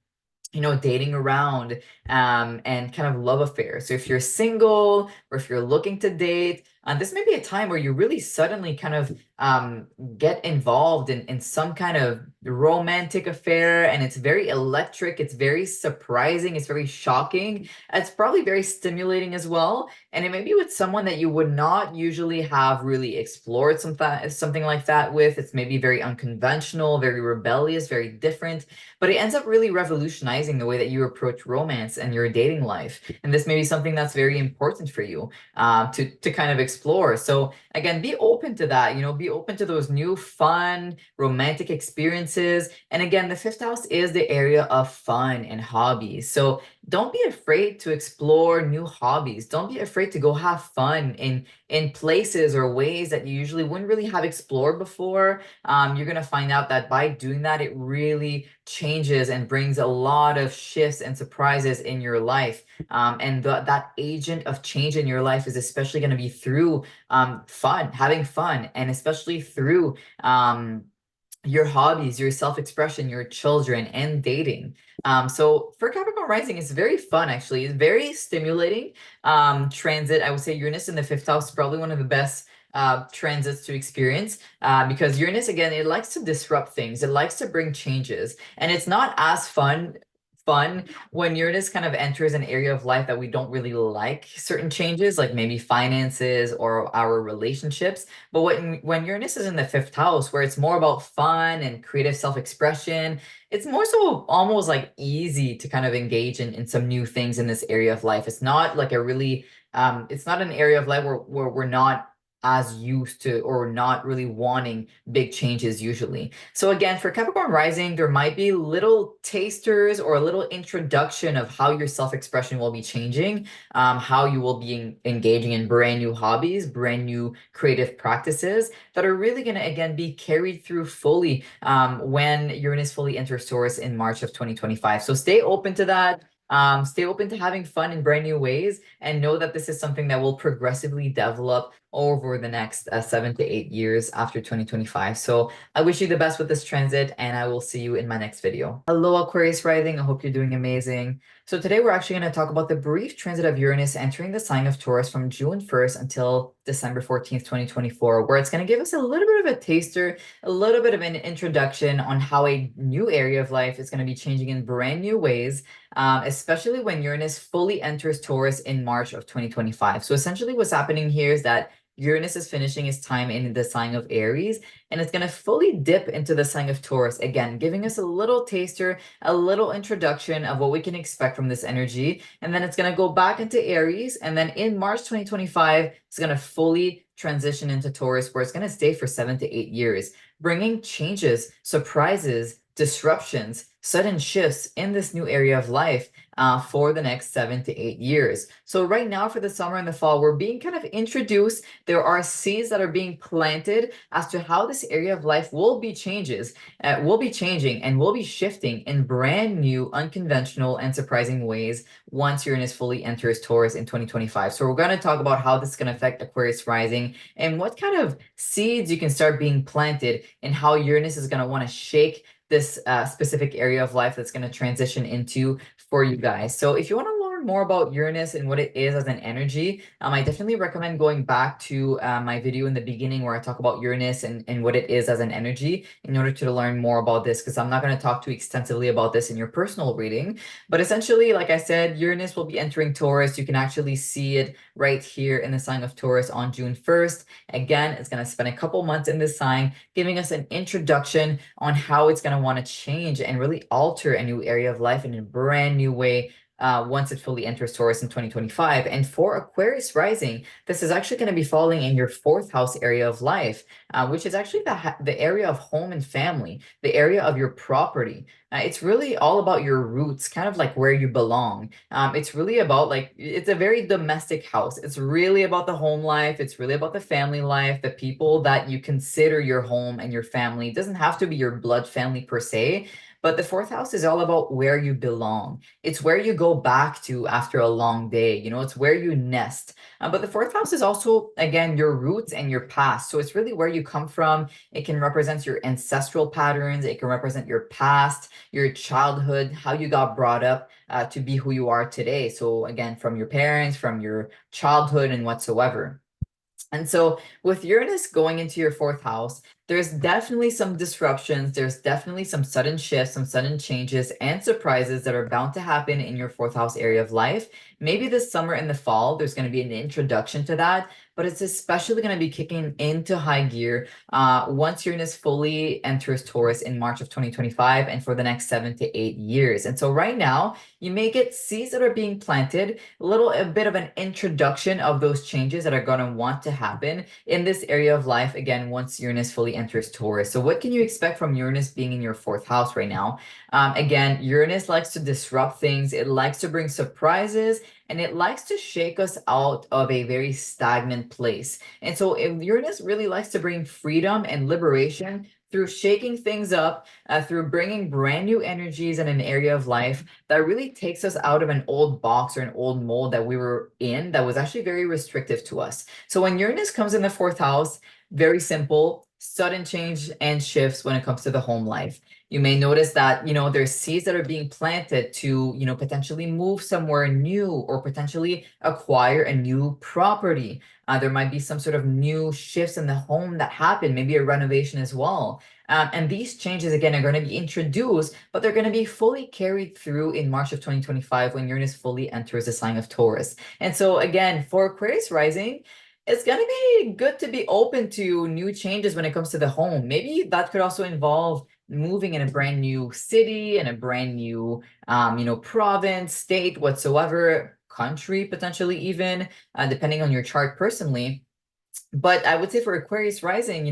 you know, dating around, and kind of love affairs. So if you're single or if you're looking to date, this may be a time where you really suddenly kind of get involved in some kind of romantic affair, and it's very electric, it's very surprising, it's very shocking. It's probably very stimulating as well. And it may be with someone that you would not usually have really explored something like that with. It's maybe very unconventional, very rebellious, very different, but it ends up really revolutionizing the way that you approach romance and your dating life. And this may be something that's very important for you to kind of explore. So again, be open to that, you know, be open to those new fun romantic experiences. And again, the fifth house is the area of fun and hobbies. So don't be afraid to explore new hobbies. Don't be afraid to go have fun in places or ways that you usually wouldn't really have explored before. You're going to find out that by doing that, it really changes and brings a lot of shifts and surprises in your life. And that agent of change in your life is especially going to be through fun, having fun, and especially through your hobbies, your self-expression, your children, and dating. So for Capricorn rising, it's very fun, actually. It's very stimulating transit. I would say Uranus in the fifth house is probably one of the best transits to experience, because Uranus, again, it likes to disrupt things. It likes to bring changes, and it's not as fun when Uranus kind of enters an area of life that we don't really like certain changes, like maybe finances or our relationships. But when Uranus is in the fifth house, where it's more about fun and creative self-expression, it's more so almost like easy to kind of engage in some new things in this area of life. It's not like a really it's not an area of life where we're not as used to or not really wanting big changes usually. So again, for Capricorn rising, there might be little tasters or a little introduction of how your self-expression will be changing, how you will be engaging in brand new hobbies, brand new creative practices that are really going to, again, be carried through fully when Uranus fully enters Taurus in March of 2025. So stay open to that. Stay open to having fun in brand new ways, and know that this is something that will progressively develop over the next 7 to 8 years after 2025. So I wish you the best with this transit, and I will see you in my next video. Hello, Aquarius rising. I hope you're doing amazing. So today we're actually going to talk about the brief transit of Uranus entering the sign of Taurus from June 1st until December 14th, 2024, where it's going to give us a little bit of a taster, a little bit of an introduction on how a new area of life is going to be changing in brand new ways, especially when Uranus fully enters Taurus in March of 2025. So essentially what's happening here is that Uranus is finishing its time in the sign of Aries, and it's going to fully dip into the sign of Taurus, again, giving us a little taster, a little introduction of what we can expect from this energy. And then it's going to go back into Aries, and then in March 2025, it's going to fully transition into Taurus, where it's going to stay for 7 to 8 years, bringing changes, surprises, disruptions, sudden shifts in this new area of life for the next 7 to 8 years. So right now for the summer and the fall, we're being kind of introduced. There are seeds that are being planted as to how this area of life will be changing and will be shifting in brand new, unconventional, and surprising ways once Uranus fully enters Taurus in 2025. So we're going to talk about how this is going to affect Aquarius rising and what kind of seeds you can start being planted and how Uranus is going to want to shake this specific area of life that's going to transition into for you guys. So if you want to learn more about Uranus and what it is as an energy, I definitely recommend going back to my video in the beginning where I talk about Uranus and what it is as an energy in order to learn more about this, because I'm not going to talk too extensively about this in your personal reading. But essentially, like I said, Uranus will be entering Taurus. You can actually see it right here in the sign of Taurus on June 1st. Again, it's going to spend a couple months in this sign, giving us an introduction on how it's going to want to change and really alter a new area of life in a brand new way once it fully enters Taurus in 2025. And for Aquarius rising, this is actually going to be falling in your 4th house area of life, which is actually the area of home and family, the area of your property. It's really all about your roots, kind of like where you belong. It's really about it's a very domestic house. It's really about the home life. It's really about the family life, the people that you consider your home and your family. It doesn't have to be your blood family per se, but the 4th house is all about where you belong. It's where you go back to after a long day. It's where you nest. But the 4th house is also, again, your roots and your past. So it's really where you come from. It can represent your ancestral patterns. It can represent your past, your childhood, how you got brought up to be who you are today. So again, from your parents, from your childhood and whatsoever. And so with Uranus going into your 4th house, there's definitely some disruptions. There's definitely some sudden shifts, some sudden changes and surprises that are bound to happen in your 4th house area of life. Maybe this summer and the fall, there's going to be an introduction to that, but it's especially going to be kicking into high gear once Uranus fully enters Taurus in March of 2025 and for the next 7 to 8 years. And so right now, you may get seeds that are being planted, a bit of an introduction of those changes that are going to want to happen in this area of life, again, once Uranus fully enters Taurus. So what can you expect from Uranus being in your 4th house right now? Again, Uranus likes to disrupt things. It likes to bring surprises, and it likes to shake us out of a very stagnant place. And so if Uranus really likes to bring freedom and liberation through shaking things up, through bringing brand new energies in an area of life that really takes us out of an old box or an old mold that we were in that was actually very restrictive to us. So when Uranus comes in the 4th house, very simple, sudden change and shifts when it comes to the home life. You may notice that, there's seeds that are being planted to, potentially move somewhere new or potentially acquire a new property. There might be some sort of new shifts in the home that happen, maybe a renovation as well. And these changes, again, are going to be introduced, but they're going to be fully carried through in March of 2025 when Uranus fully enters the sign of Taurus. And so, again, for Aquarius rising, it's going to be good to be open to new changes when it comes to the home. Maybe that could also involve moving in a brand new city, in a brand new, province, state, whatsoever, country, potentially even, depending on your chart personally. But I would say for Aquarius rising,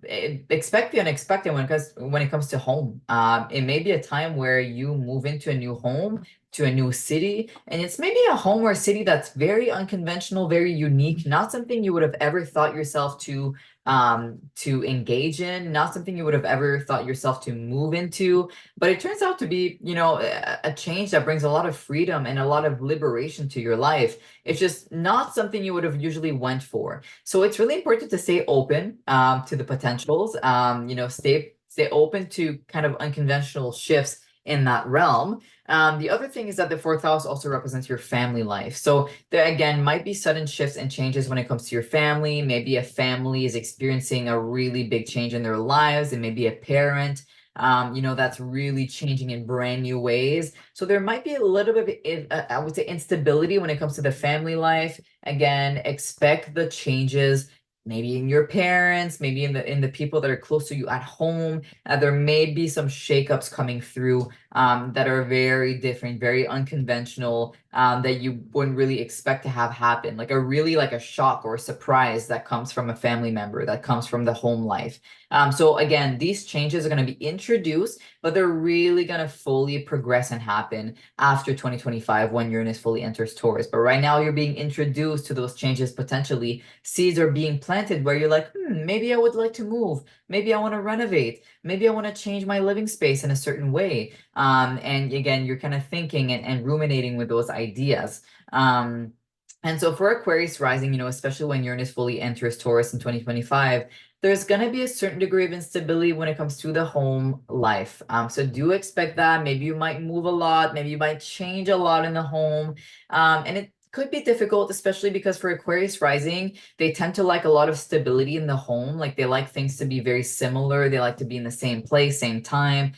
expect the unexpected when it comes to home. It may be a time where you move into a new home, to a new city, and it's maybe a home or a city that's very unconventional, very unique, not something you would have ever thought yourself to engage in, not something you would have ever thought yourself to move into, but it turns out to be, a change that brings a lot of freedom and a lot of liberation to your life. It's just not something you would have usually went for. So it's really important to stay open to the potentials, stay open to kind of unconventional shifts in that realm. The other thing is that the 4th house also represents your family life. So there, again, might be sudden shifts and changes when it comes to your family. Maybe a family is experiencing a really big change in their lives, and maybe a parent that's really changing in brand new ways. So there might be a little bit of, I would say, instability when it comes to the family life. Again, expect the changes. Maybe in your parents, maybe in the people that are close to you at home. There may be some shakeups coming through that are very different, very unconventional, that you wouldn't really expect to have happen. Like a shock or a surprise that comes from a family member, that comes from the home life. So again, these changes are going to be introduced, but they're really going to fully progress and happen after 2025 when Uranus fully enters Taurus. But right now you're being introduced to those changes potentially. Seeds are being planted where you're like, maybe I would like to move. Maybe I want to renovate. Maybe I want to change my living space in a certain way. And again, you're kind of thinking and ruminating with those ideas. And so for Aquarius rising, especially when Uranus fully enters Taurus in 2025, there's going to be a certain degree of instability when it comes to the home life. So do expect that. Maybe you might move a lot. Maybe you might change a lot in the home. And it could be difficult, especially because for Aquarius rising, they tend to like a lot of stability in the home. Like they like things to be very similar. They like to be in the same place, same time,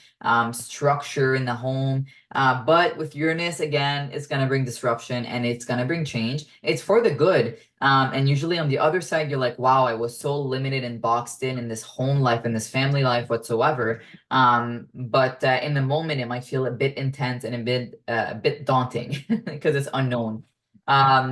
structure in the home. But with Uranus, again, it's going to bring disruption and it's going to bring change. It's for the good. And usually on the other side, you're like, wow, I was so limited and boxed in this home life and this family life whatsoever. But in the moment, it might feel a bit intense and a bit daunting because it's unknown.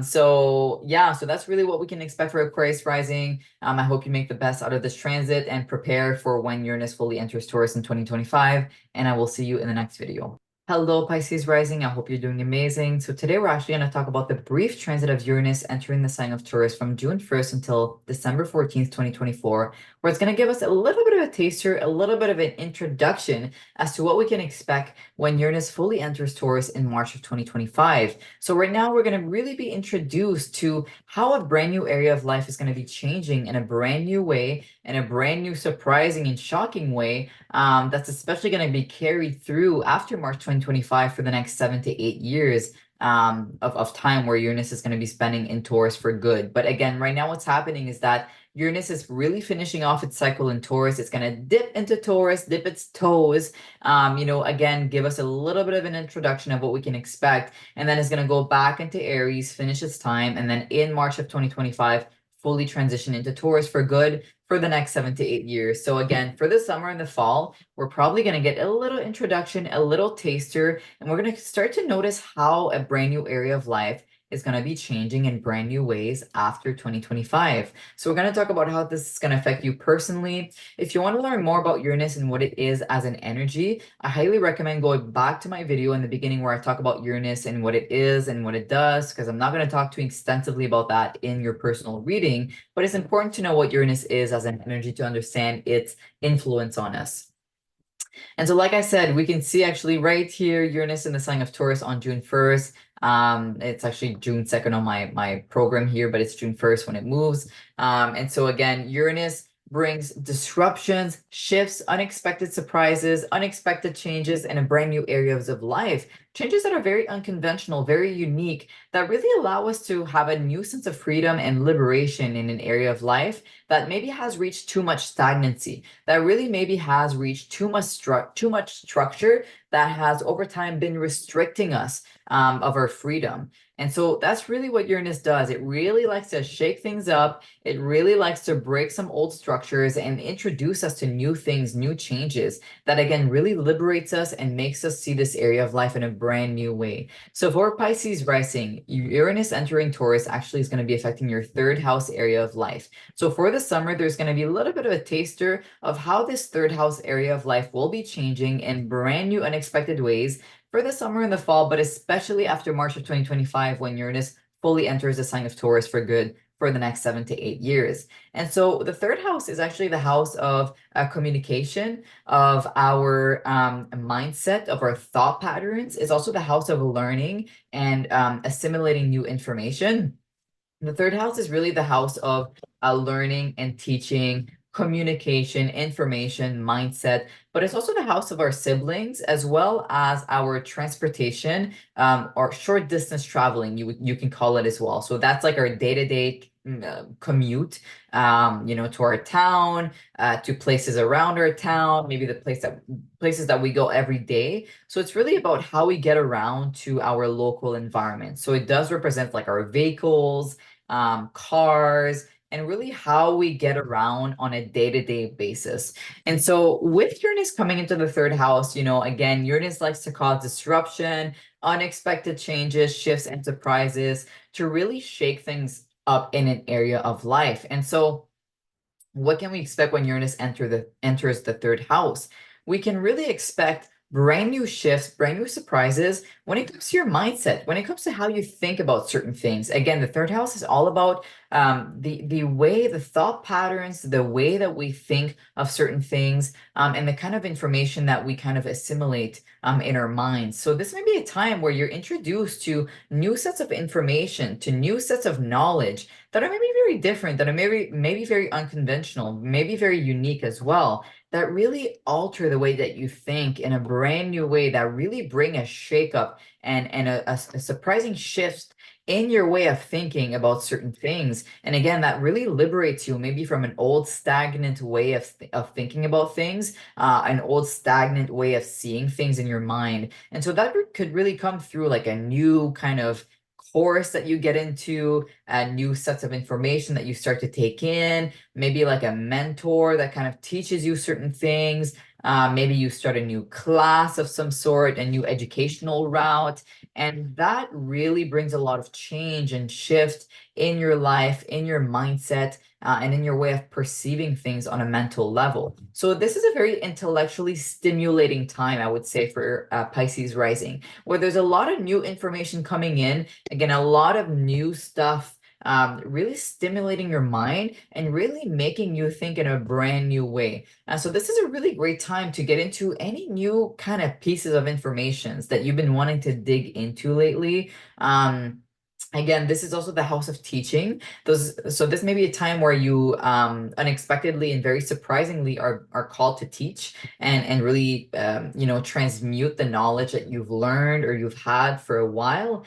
So yeah, so that's really what we can expect for Aquarius rising. I hope you make the best out of this transit and prepare for when Uranus fully enters Taurus in 2025. And I will see you in the next video. Hello, Pisces rising. I hope you're doing amazing. So today we're actually going to talk about the brief transit of Uranus entering the sign of Taurus from June 1st until December 14th, 2024, where it's going to give us a little bit of a taster, a little bit of an introduction as to what we can expect when Uranus fully enters Taurus in March of 2025. So right now we're going to really be introduced to how a brand new area of life is going to be changing in a brand new way, in a brand new, surprising and shocking way, that's especially going to be carried through after March 2025 for the next 7 to 8 years of time where Uranus is going to be spending in Taurus for good. But again, right now what's happening is that Uranus is really finishing off its cycle in Taurus. It's going to dip into Taurus, dip its toes, again, give us a little bit of an introduction of what we can expect. And then it's going to go back into Aries, finish its time. And then in March of 2025, fully transition into Taurus for good for the next 7 to 8 years. So again, for the summer and the fall, we're probably going to get a little introduction, a little taster, and we're going to start to notice how a brand new area of life is going to be changing in brand new ways after 2025. So we're going to talk about how this is going to affect you personally. If you want to learn more about Uranus and what it is as an energy, I highly recommend going back to my video in the beginning where I talk about Uranus and what it is and what it does, because I'm not going to talk too extensively about that in your personal reading, but it's important to know what Uranus is as an energy to understand its influence on us. And so, like I said, we can see actually right here, Uranus in the sign of Taurus on June 1st. It's actually June 2nd on my program here, but it's June 1st when it moves. And so again, Uranus brings disruptions, shifts, unexpected surprises, unexpected changes in a brand new areas of life. Changes that are very unconventional, very unique, that really allow us to have a new sense of freedom and liberation in an area of life that maybe has reached too much stagnancy, that really maybe has reached too much structure that has over time been restricting us of our freedom. And so that's really what Uranus does. It really likes to shake things up. It really likes to break some old structures and introduce us to new things, new changes that again really liberates us and makes us see this area of life in a brand new way. So for Pisces rising, Uranus entering Taurus actually is going to be affecting your third house area of life. So for the summer, there's going to be a little bit of a taster of how this third house area of life will be changing in brand new, unexpected ways for the summer and the fall, but especially after March of 2025 when Uranus fully enters the sign of Taurus for good for the next 7 to 8 years. And so the third house is actually the house of communication, of our mindset, of our thought patterns. It's also the house of learning and assimilating new information. The third house is really the house of learning and teaching, communication, information, mindset, but it's also the house of our siblings as well as our transportation, or short distance traveling, you can call it as well. So that's like our day-to-day commute, to our town, to places around our town, maybe the places that we go every day. So it's really about how we get around to our local environment. So it does represent like our vehicles, cars, and really how we get around on a day-to-day basis. And so with Uranus coming into the third house, again, Uranus likes to cause disruption, unexpected changes, shifts, and surprises to really shake things up in an area of life. And so what can we expect when Uranus enters the third house? We can really expect brand new shifts, brand new surprises when it comes to your mindset, when it comes to how you think about certain things. Again, the third house is all about the way, the thought patterns, the way that we think of certain things, and the kind of information that we kind of assimilate in our minds. So this may be a time where you're introduced to new sets of information, to new sets of knowledge that are maybe very different, that are maybe very unconventional, maybe very unique as well, that really alter the way that you think in a brand new way, that really bring a shakeup and a surprising shift in your way of thinking about certain things. And again, that really liberates you maybe from an old stagnant way of thinking about things, an old stagnant way of seeing things in your mind. And so that could really come through like a new kind of course that you get into, new sets of information that you start to take in, maybe like a mentor that kind of teaches you certain things. Maybe you start a new class of some sort, a new educational route, and that really brings a lot of change and shift in your life, in your mindset, and in your way of perceiving things on a mental level. So this is a very intellectually stimulating time, I would say, for Pisces rising, where there's a lot of new information coming in. Again, a lot of new stuff, really stimulating your mind and really making you think in a brand new way. So this is a really great time to get into any new kind of pieces of information that you've been wanting to dig into lately. Again, this is also the house of teaching. So this may be a time where you unexpectedly and very surprisingly are called to teach and really transmute the knowledge that you've learned or you've had for a while.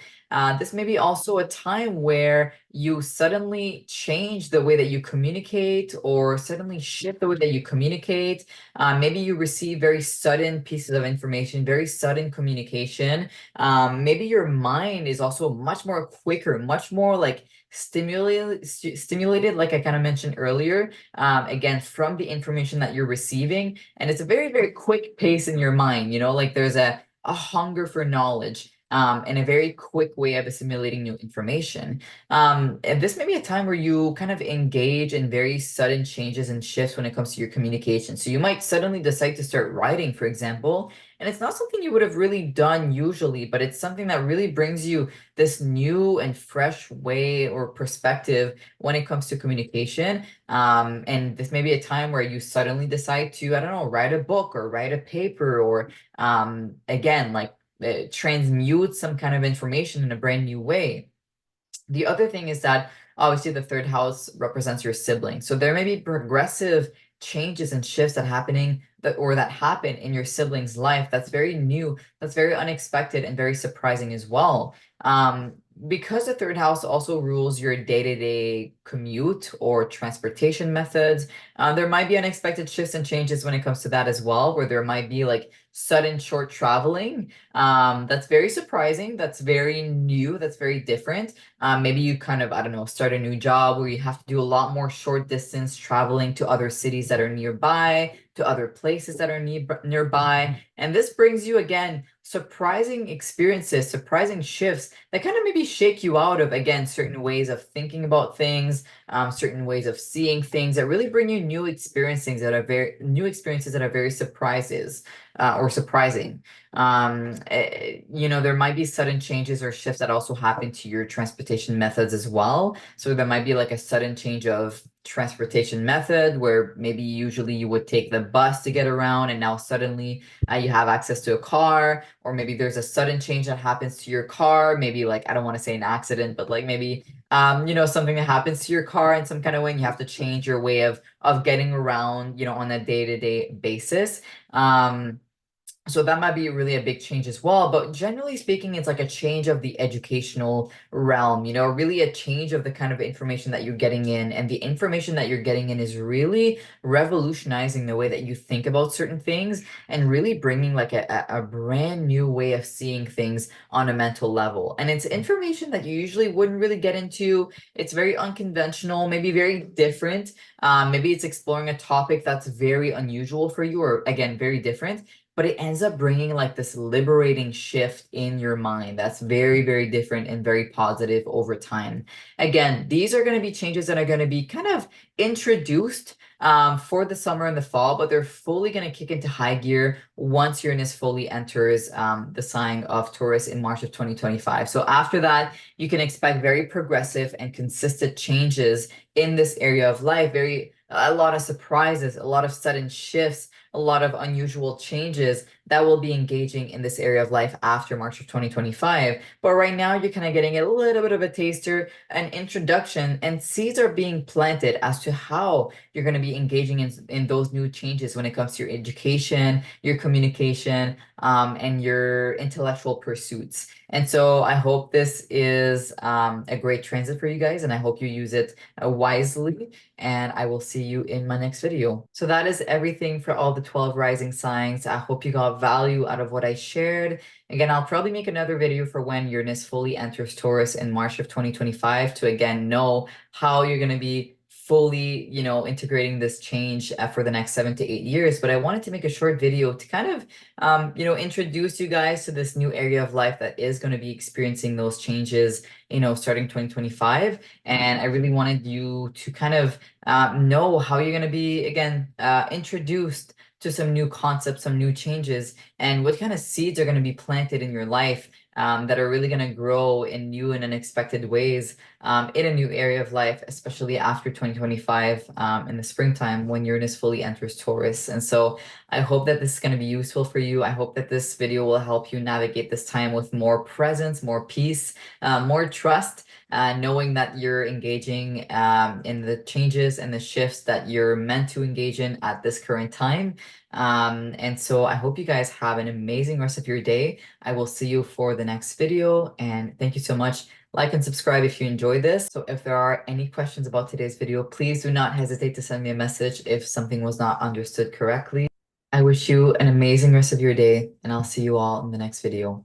This may be also a time where you suddenly change the way that you communicate or suddenly shift the way that you communicate. Maybe you receive very sudden pieces of information, very sudden communication. Maybe your mind is also much more quicker, much more like stimulated, like I kind of mentioned earlier, again, from the information that you're receiving. And it's a very, very quick pace in your mind, like there's a hunger for knowledge. And a very quick way of assimilating new information. And this may be a time where you kind of engage in very sudden changes and shifts when it comes to your communication. So you might suddenly decide to start writing, for example, and it's not something you would have really done usually, but it's something that really brings you this new and fresh way or perspective when it comes to communication. And this may be a time where you suddenly decide to, I don't know, write a book or write a paper or, again, like, transmute some kind of information in a brand new way. The other thing is that obviously the third house represents your siblings. So there may be progressive changes and shifts that happen in your sibling's life that's very new, that's very unexpected and very surprising as well. Because the third house also rules your day-to-day commute or transportation methods, there might be unexpected shifts and changes when it comes to that as well, where there might be like sudden short traveling. That's very surprising. That's very new. That's very different. Maybe you kind of, I don't know, start a new job where you have to do a lot more short distance traveling to other cities that are nearby, to other places that are nearby. And this brings you, again, surprising experiences, surprising shifts that kind of maybe shake you out of, again, certain ways of thinking about things, certain ways of seeing things that really bring you new experiences that are very surprising. There might be sudden changes or shifts that also happen to your transportation methods as well. So there might be like a sudden change of transportation method where maybe usually you would take the bus to get around and now suddenly you have access to a car, or maybe there's a sudden change that happens to your car, maybe like, I don't want to say an accident, but like maybe something that happens to your car in some kind of way and you have to change your way of getting around, on a day-to-day basis. So that might be really a big change as well. But generally speaking, it's like a change of the educational realm, really a change of the kind of information that you're getting in. And the information that you're getting in is really revolutionizing the way that you think about certain things and really bringing like a brand new way of seeing things on a mental level. And it's information that you usually wouldn't really get into. It's very unconventional, maybe very different. Maybe it's exploring a topic that's very unusual for you, or again, very different, but it ends up bringing like this liberating shift in your mind that's very, very different and very positive over time. Again, these are going to be changes that are going to be kind of introduced for the summer and the fall, but they're fully going to kick into high gear once Uranus fully enters the sign of Taurus in March of 2025. So after that, you can expect very progressive and consistent changes in this area of life, a lot of surprises, a lot of sudden shifts, a lot of unusual changes that will be engaging in this area of life after March of 2025. But right now, you're kind of getting a little bit of a taster, an introduction, and seeds are being planted as to how you're going to be engaging in those new changes when it comes to your education, your communication, and your intellectual pursuits. And so I hope this is a great transit for you guys, and I hope you use it wisely, and I will see you in my next video. So that is everything for all the 12 rising signs. I hope you got value out of what I shared. Again, I'll probably make another video for when Uranus fully enters Taurus in March of 2025 to again know how you're going to be fully, integrating this change for the next 7 to 8 years. But I wanted to make a short video to kind of, introduce you guys to this new area of life that is going to be experiencing those changes, starting 2025. And I really wanted you to kind of know how you're going to be, again, introduced to some new concepts, some new changes, and what kind of seeds are going to be planted in your life that are really going to grow in new and unexpected ways in a new area of life, especially after 2025 in the springtime when Uranus fully enters Taurus. And so I hope that this is going to be useful for you. I hope that this video will help you navigate this time with more presence, more peace, more trust, knowing that you're engaging in the changes and the shifts that you're meant to engage in at this current time. And so I hope you guys have an amazing rest of your day. I will see you for the next video, and thank you so much. Like and subscribe if you enjoyed this. So if there are any questions about today's video, please do not hesitate to send me a message if something was not understood correctly. I wish you an amazing rest of your day, and I'll see you all in the next video.